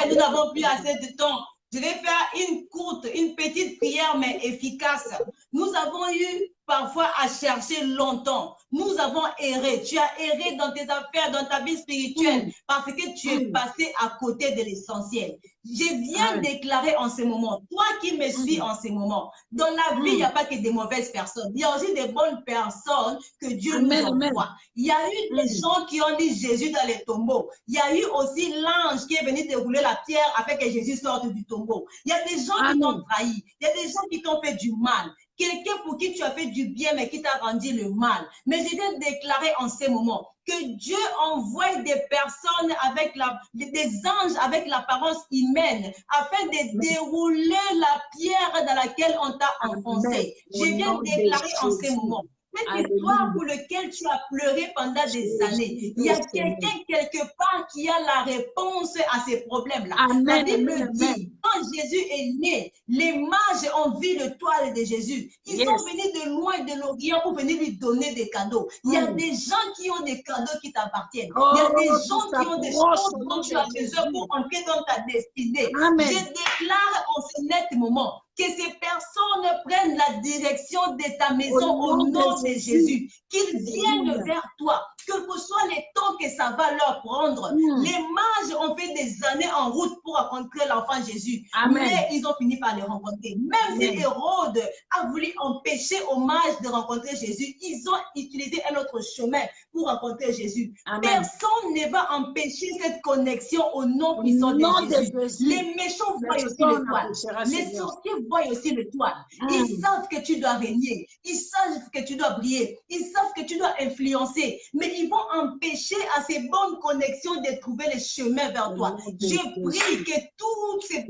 Nous n'avons plus assez de temps. Je vais faire une petite prière, mais efficace. Nous avons eu parfois à chercher longtemps. Nous avons erré. Tu as erré dans tes affaires, dans ta vie spirituelle, parce que tu es passé à côté de l'essentiel. Je viens déclarer en ce moment, toi qui me suis en ce moment, dans la vie, il n'y a pas que des mauvaises personnes. Il y a aussi des bonnes personnes que Dieu nous envoie. Il y a eu des gens qui ont mis Jésus dans les tombeaux. Il y a eu aussi l'ange qui est venu dérouler la pierre afin que Jésus sorte du tombeau. Il y a des gens qui t'ont trahi. Il y a des gens qui t'ont fait du mal. Quelqu'un pour qui tu as fait du bien, mais qui t'a rendu le mal. Mais je viens déclarer en ces moments que Dieu envoie des personnes avec des anges avec l'apparence humaine afin de dérouler la pierre dans laquelle on t'a enfoncé. Je viens déclarer en ces moments. Cette histoire pour laquelle tu as pleuré pendant des années, il y a quelqu'un quelque part qui a la réponse à ces problèmes-là. La Bible dit, quand Jésus est né, les mages ont vu le toile de Jésus. Ils sont venus de loin de l'Orient pour venir lui donner des cadeaux. Il y a des gens qui ont des cadeaux qui t'appartiennent. Il y a des gens qui ont des choses dont tu as besoin pour entrer dans ta destinée. Je déclare en ce net moment que ces personnes prennent la direction de ta maison au nom de Jésus, qu'ils viennent vers toi, quel que soit les temps que ça va leur prendre. Les mages ont fait des années en route pour rencontrer l'enfant Jésus, mais ils ont fini par le rencontrer. Même si Hérode a voulu empêcher aux mages de rencontrer Jésus, ils ont utilisé un autre chemin pour rencontrer Jésus. Personne ne va empêcher cette connexion au nom puissant de Jésus. Les méchants voient aussi l'étoile. Les sorciers voient aussi l'étoile. Ils savent que tu dois régner. Ils savent que tu dois briller. Ils savent que tu dois influencer. Mais ils vont empêcher à ces bonnes connexions de trouver les chemins vers toi. Je prie que tous ces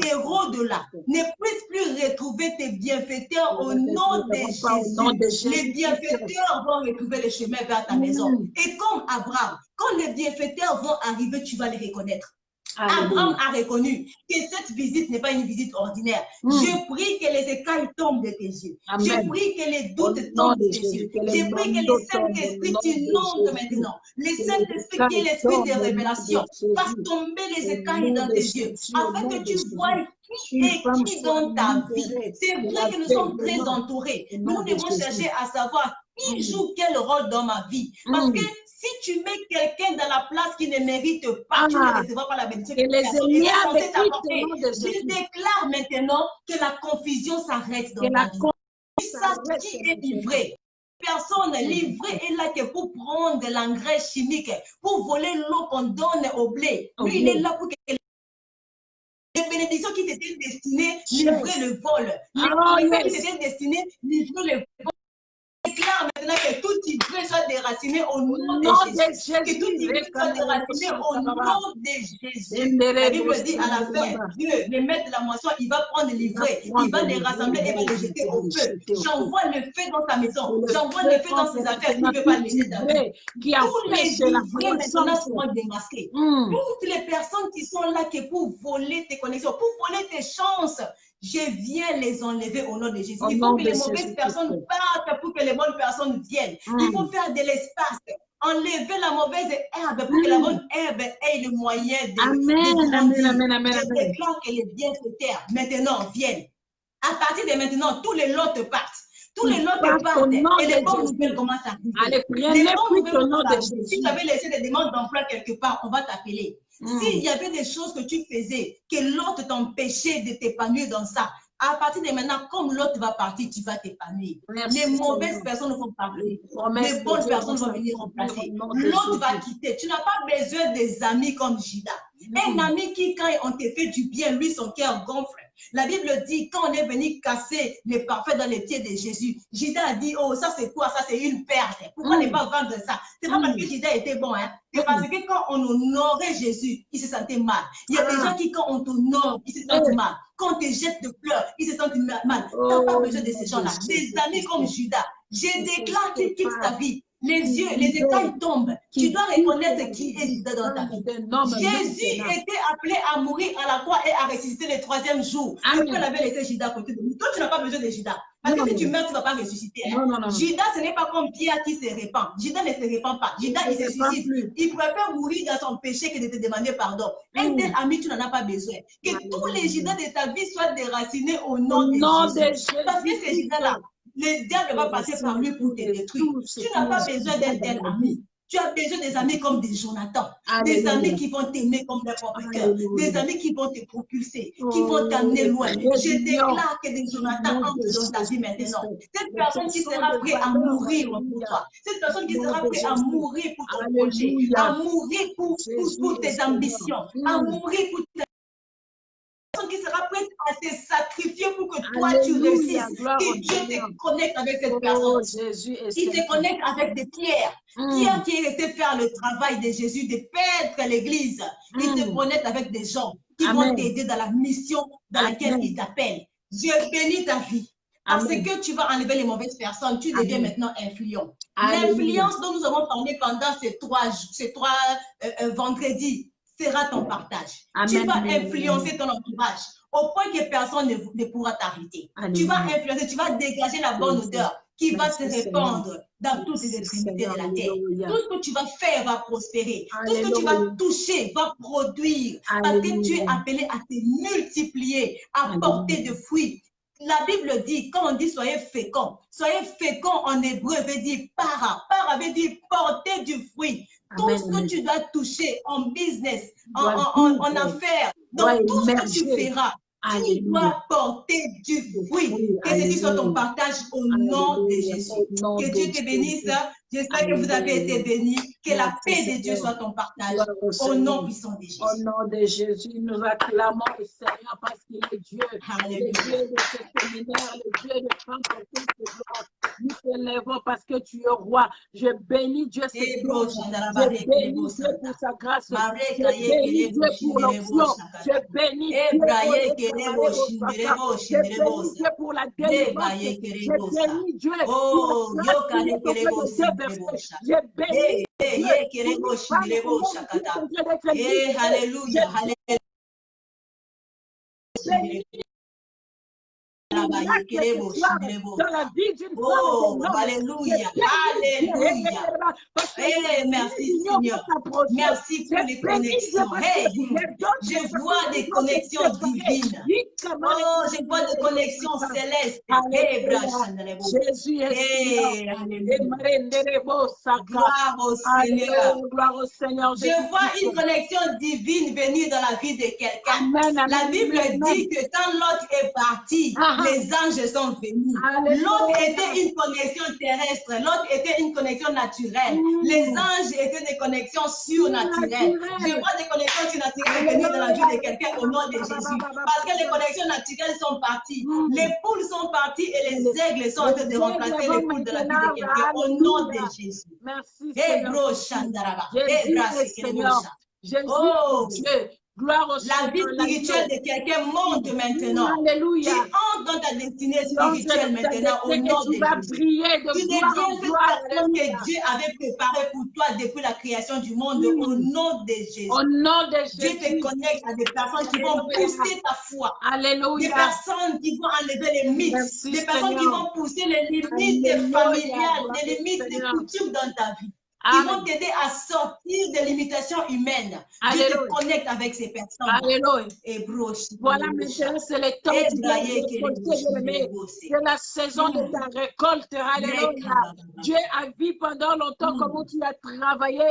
héros de là ne puissent plus retrouver tes bienfaiteurs au nom de Jésus. Les bienfaiteurs vont retrouver les chemins vers ta maison. Et comme Abraham, quand les bienfaiteurs vont arriver, tu vas les reconnaître. Abraham a reconnu que cette visite n'est pas une visite ordinaire. Je prie que les écailles tombent de tes yeux. Je prie que les doutes tombent de tes yeux. Je prie que le Saint-Esprit t'inonde maintenant. Le Saint-Esprit qui est l'esprit de révélation fasse tomber les écailles dans tes yeux afin que tu vois qui est qui dans ta vie. C'est vrai que nous sommes très entourés. Nous devons chercher à savoir qui joue quel rôle dans ma vie. Parce que si tu mets quelqu'un dans la place qui ne mérite pas, tu ne recevras pas la bénédiction. Je déclare maintenant que la confusion s'arrête dans ta vie. Ça, qui est livré. Personne livrée est là que pour prendre l'engrais chimique, pour voler l'eau qu'on donne au blé. Lui, il est là pour que les bénédictions qui t'étaient destinées, livrer le vol. Les bénédictions qui t'étaient destinées, livrer le vol. Déclare maintenant que tout ivraie soit déraciné au nom de Jésus. Que tout ivraie soit déraciné au nom de Jésus. La Bible dit à la fin, Dieu, le maître de la moisson, il va prendre l'ivraie, il va les rassembler et va les jeter au feu. J'envoie le feu dans ta maison, j'envoie le feu dans ses affaires, il ne peut pas les jeter. Tous les ivraies maintenant seront démasqués. Toutes les personnes qui sont là que pour voler tes connexions, pour voler tes chances, je viens les enlever au nom de Jésus. Il faut que les mauvaises personnes partent pour que les bonnes personnes viennent. Il faut faire de l'espace. Enlever la mauvaise herbe pour que la bonne herbe ait le moyen de grandir. Je déclare que les bienfaiteurs maintenant viennent. À partir de maintenant, tous les lots partent. Tous les lots partent et les bonnes nouvelles commencent à arriver. Les bonnes nouvelles commencent à arriver. Si tu avais laissé des demandes d'emploi quelque part, on va t'appeler. S'il y avait des choses que tu faisais, que l'autre t'empêchait de t'épanouir dans ça, à partir de maintenant, comme l'autre va partir, tu vas t'épanouir. Les mauvaises personnes vont partir. Les bonnes personnes vont venir remplacer. L'autre va quitter. Tu n'as pas besoin des amis comme Judas. Un ami qui, quand on te fait du bien, lui, son cœur gonfle. La Bible dit, quand on est venu casser les parfaits dans les pieds de Jésus, Judas a dit, oh, ça c'est quoi? Ça c'est une perte. Pourquoi ne pas vendre ça? C'est pas parce que Judas était bon, hein? C'est parce que quand on honorait Jésus, il se sentait mal. Il y a des gens qui, quand on t'honore, ils se sentent mal. Quand on te jette de fleurs, ils se sentent mal. Tu n'as pas besoin de ces gens-là. Des amis comme Judas. Je déclare qu'il quitte ta vie. Les yeux, les écailles tombent. Tu dois reconnaître qui est Judas dans ta vie. Jésus était appelé à mourir à la croix et à ressusciter le troisième jour. Pourquoi il avait laissé Judas à côté de nous? Toi, tu n'as pas besoin de Judas. Parce que si tu meurs, tu ne vas pas ressusciter. Hein? Judas, ce n'est pas comme Pierre qui se répand. Judas ne se répand pas. Judas, il se suicide. Il préfère mourir dans son péché que de te demander pardon. Un tel ami, tu n'en as pas besoin. Que tous les Judas de ta vie soient déracinés au nom de Jésus. Parce que ces Judas-là, le diable va passer par lui pour te détruire. Tu n'as pas besoin d'un tel ami. Tu as besoin des amis comme des Jonathan, des amis qui vont t'aimer comme leur propre cœur, des amis qui vont te propulser, qui vont t'amener loin. Je déclare que des Jonathan entrent dans ta vie maintenant. Cette personne qui sera prête à mourir pour toi, cette personne qui sera prête à mourir pour ton projet, à mourir pour tes ambitions, à mourir pour tes qui sera prête à te sacrifier pour que toi tu réussisses, que Dieu te connecte avec cette personne. Il te connecte avec des Pierre. Pierre qui est resté faire le travail de Jésus, de paître l'église. Il te connecte avec des gens qui vont t'aider dans la mission dans laquelle il t'appelle. Dieu bénit ta vie. Parce que tu vas enlever les mauvaises personnes, tu deviens maintenant influent. L'influence dont nous avons parlé pendant ces trois vendredis sera ton partage. Tu vas influencer ton entourage au point que personne ne pourra t'arrêter. Tu vas influencer, tu vas dégager la bonne odeur qui va se répandre dans toutes les extrémités de la terre. Tout ce que tu vas faire va prospérer. Tout ce que tu vas toucher va produire. Parce que tu es appelé à te multiplier, à porter de fruits. La Bible dit, quand on dit soyez féconds en hébreu veut dire para. Para veut dire porter du fruit. Tout ce que tu dois toucher en business, en affaires, dans tout ce que tu feras, tu dois porter du fruit. Que ceci soit ton partage au nom de Jésus. Que Dieu te bénisse. J'espère que vous avez été bénis. Que la paix de Dieu soit ton partage au nom puissant de Jésus. Au nom de Jésus, nous acclamons le Seigneur parce qu'il est Dieu. Le Dieu de ce séminaire, le Dieu de Pentecôte. Nous t'élèvons parce que tu es roi. Je bénis Dieu, je bénis Dieu pour sa grâce. Je bénis Dieu pour l'onction. Je bénis Dieu pour la délivrance. Je bénis Dieu pour la grâce. Je bénis Alléluia. dans la vie d'une femme. Alléluia, alléluia. Merci Seigneur. Merci pour les connexions. Je vois des connexions divines. Oh, je vois des connexions célestes. Jésus est gloire au Seigneur. Je vois une connexion divine venir dans la vie de quelqu'un. La Bible dit que quand l'autre est parti, les anges sont venus. L'autre était une connexion terrestre, l'autre était une connexion naturelle. Les anges étaient des connexions surnaturelles. Je vois des connexions surnaturelles venir dans la vie de quelqu'un au nom de Jésus. Parce que les connexions naturelles sont parties. Les poules sont parties et les aigles sont en train de remplacer les poules de la vie de quelqu'un au nom de Jésus. Merci Seigneur. Jésus, gloire au la vie spirituelle de quelqu'un monte maintenant. Alléluia. Tu entres dans ta destinée spirituelle maintenant au nom de Jésus. Tu deviens cette personne que Dieu avait préparée pour toi depuis la création du monde au nom de Jésus. Au nom de Jésus. Dieu te connecte à des personnes qui vont pousser ta foi. Alléluia. Des personnes qui vont enlever les mythes. Des personnes qui vont pousser les limites familiales, les limites des coutumes dans ta vie. Ils vont t'aider à sortir des limitations humaines. Dieu te connecte avec ces personnes. Alléluia. Voilà, maintenant, c'est le temps de c'est la saison de ta récolte. Alléluia. Dieu a vu pendant longtemps comment tu as travaillé.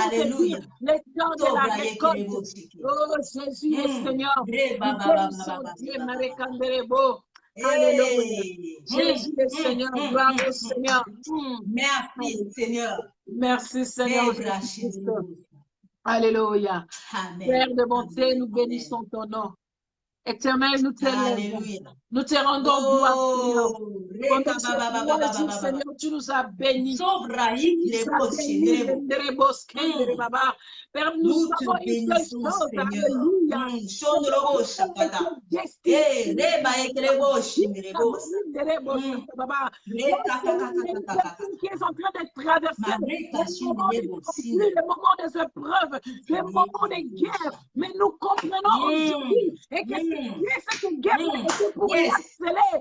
Alléluia. Le temps de la récolte. Oh, Jésus est Seigneur. Alléluia. Jésus est Seigneur, gloire au Seigneur. Merci Seigneur. Merci Seigneur. Alléluia. Père de bonté, nous bénissons ton nom. Éternel, nous t'élèvons. Nous te rendons gloire, Seigneur. Tu nous as bénis. Père, nous avons une seule chose. Alléluia. Qui est en train de traverser le moment des épreuves, le moment des guerres, mais nous comprenons aujourd'hui et que cette guerre pour accélérer.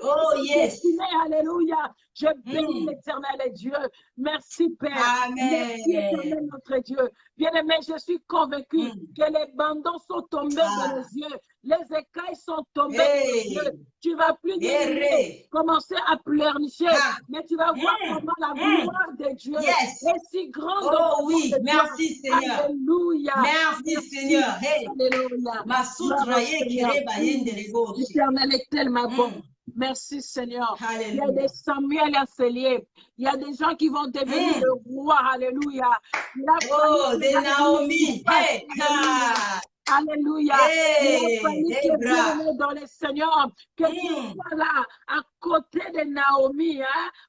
Oh yes. Alléluia. Je bénis l'Éternel et Dieu. Merci Père. Amen. Merci Éternel notre Dieu. Bien-aimé, je suis convaincu que les bandons sont tombés dans les yeux. Les écailles sont tombées dans les yeux. Tu vas plus commencer à pleurnicher, mais tu vas voir comment la gloire de Dieu est si grande. Oh oui, merci Seigneur. Alléluia. Merci Seigneur. Alléluia. L'Éternel est tellement bon. Merci Seigneur. Alléluia. Il y a des Samuel asseliers. Il y a des gens qui vont devenir le roi. Alléluia. Oh, des Naomi. Alléluia. Il a fallu que dans le Seigneur, que tu sois là, à côté de Naomi,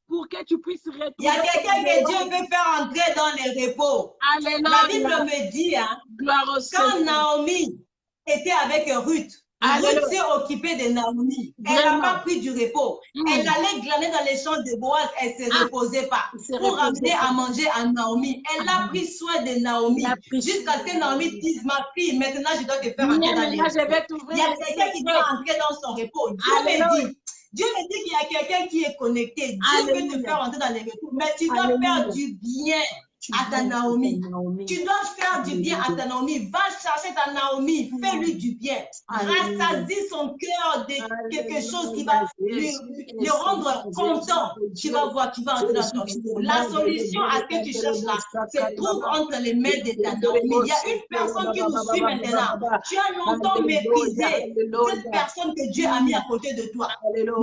pour que tu puisses retrouver. Il y a quelqu'un que Dieu veut faire entrer dans le repos. Alléluia. La Bible me dit, gloire au Seigneur. quand Naomi était avec Ruth, Ruth s'est occupée de Naomi. Elle n'a pas pris du repos. Elle allait glaner dans les champs de Boaz. Elle ne se reposait pas pour ramener à manger à Naomi. Elle a pris soin de Naomi jusqu'à ce que Naomi dise, ma fille, maintenant je dois te faire entrer dans les repos. Il y a quelqu'un qui doit entrer dans son repos. Dieu me dit qu'il y a quelqu'un qui est connecté. Dieu veut te faire entrer dans les repos. Mais tu dois faire du bien à ta Naomi. Tu dois faire du bien à ta Naomi. Va chercher ta Naomi. Fais-lui du bien. Rassasie son cœur de quelque chose qui va le rendre content. Tu vas voir, tu vas entrer dans ton repos. La solution à ce que tu cherches là se trouve entre les mains de ta Naomi. Il y a une personne qui nous suit maintenant. Tu as longtemps méprisé cette personne que Dieu a mis à côté de toi.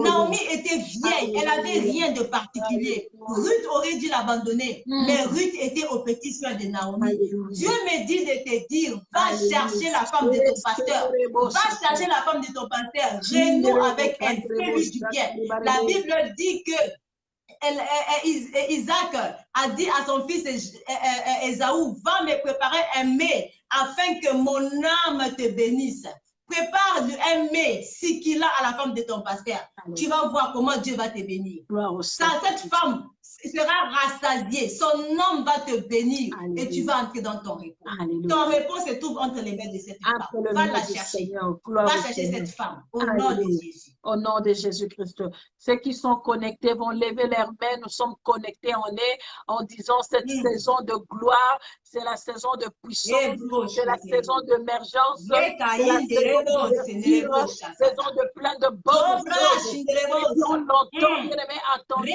Naomi était vieille. Elle n'avait rien de particulier. Ruth aurait dû l'abandonner. Mais Ruth était aux petites soeurs de Naomi. Alléluia. Dieu me dit de te dire, va chercher la femme de ton pasteur. Va chercher la femme de ton pasteur. Renoue avec elle. Fais-lui du bien. La Bible dit que Isaac a dit à son fils Ésaü, va me préparer un mets afin que mon âme te bénisse. Prépare un mets si qu'il a à la femme de ton pasteur. Tu vas voir comment Dieu va te bénir. Cette femme sera rassasiée. Son âme va te bénir. Alléluia. Et tu vas entrer dans ton repos. Alléluia. Ton repos se trouve entre les mains de cette femme. Va la chercher. Va chercher cette femme. Au nom de Jésus. Au nom de Jésus-Christ. Ceux qui sont connectés vont lever leurs mains. Nous sommes connectés. On est en disant cette saison de gloire. C'est la saison de puissance. C'est la saison d'émergence. C'est la saison de plein de bonnes choses. On l'entend, bien aimé, attendu.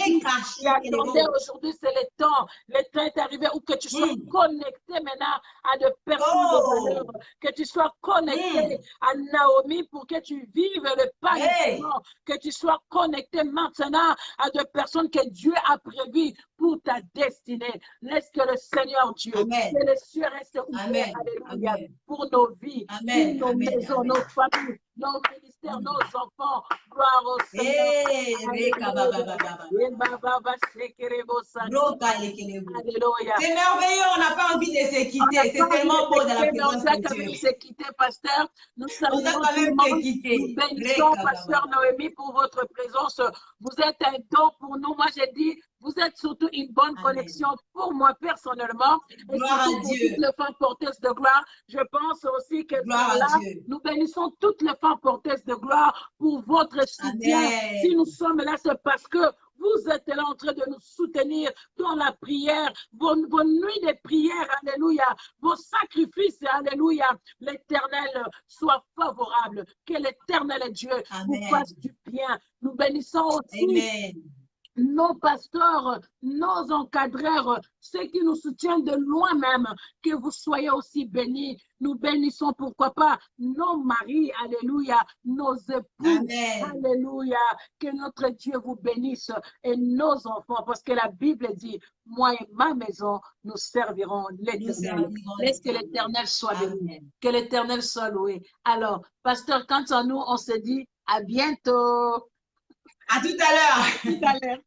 Aujourd'hui, c'est le temps. Le temps est arrivé où que tu sois connecté maintenant à de personnes de valeur. Que tu sois connecté à Naomi pour que tu vives le palaiement. Que tu sois connecté maintenant à de personnes que Dieu a prévues pour ta destinée. Laisse que le Seigneur Dieu, que les cieux restent ouverts, alléluia, pour nos vies, pour nos maisons, nos familles, nos ministères, nos enfants. Gloire au Seigneur. Alléluia. C'est merveilleux, on n'a pas envie de se quitter. C'est tellement beau dans la présence de Dieu. Se quitter, pasteur. Nous saluons tout le monde. Nous bénissons, pasteur Noémie, pour votre présence. Vous êtes un don pour nous. Moi, j'ai dit, vous êtes surtout une bonne connexion pour moi personnellement. Et gloire surtout à pour Dieu. toutes les femmes porteuses de gloire. Je pense aussi que là, nous bénissons toutes les femmes porteuses de gloire pour votre soutien. Amen. Si nous sommes là, c'est parce que vous êtes là en train de nous soutenir dans la prière, vos nuits de prière, alléluia, vos sacrifices, alléluia. L'Éternel soit favorable, que l'Éternel Dieu vous fasse du bien. Nous bénissons aussi. Amen. Nos pasteurs, nos encadreurs, ceux qui nous soutiennent de loin même, que vous soyez aussi bénis. Nous bénissons, pourquoi pas, nos maris, alléluia, nos époux, Amen. alléluia, que notre Dieu vous bénisse et nos enfants, parce que la Bible dit, moi et ma maison, nous servirons l'Éternel. Laisse que l'Éternel soit béni, que l'Éternel soit loué. Alors, pasteur, quant à nous, on se dit à bientôt. À tout à l'heure. À tout à l'heure.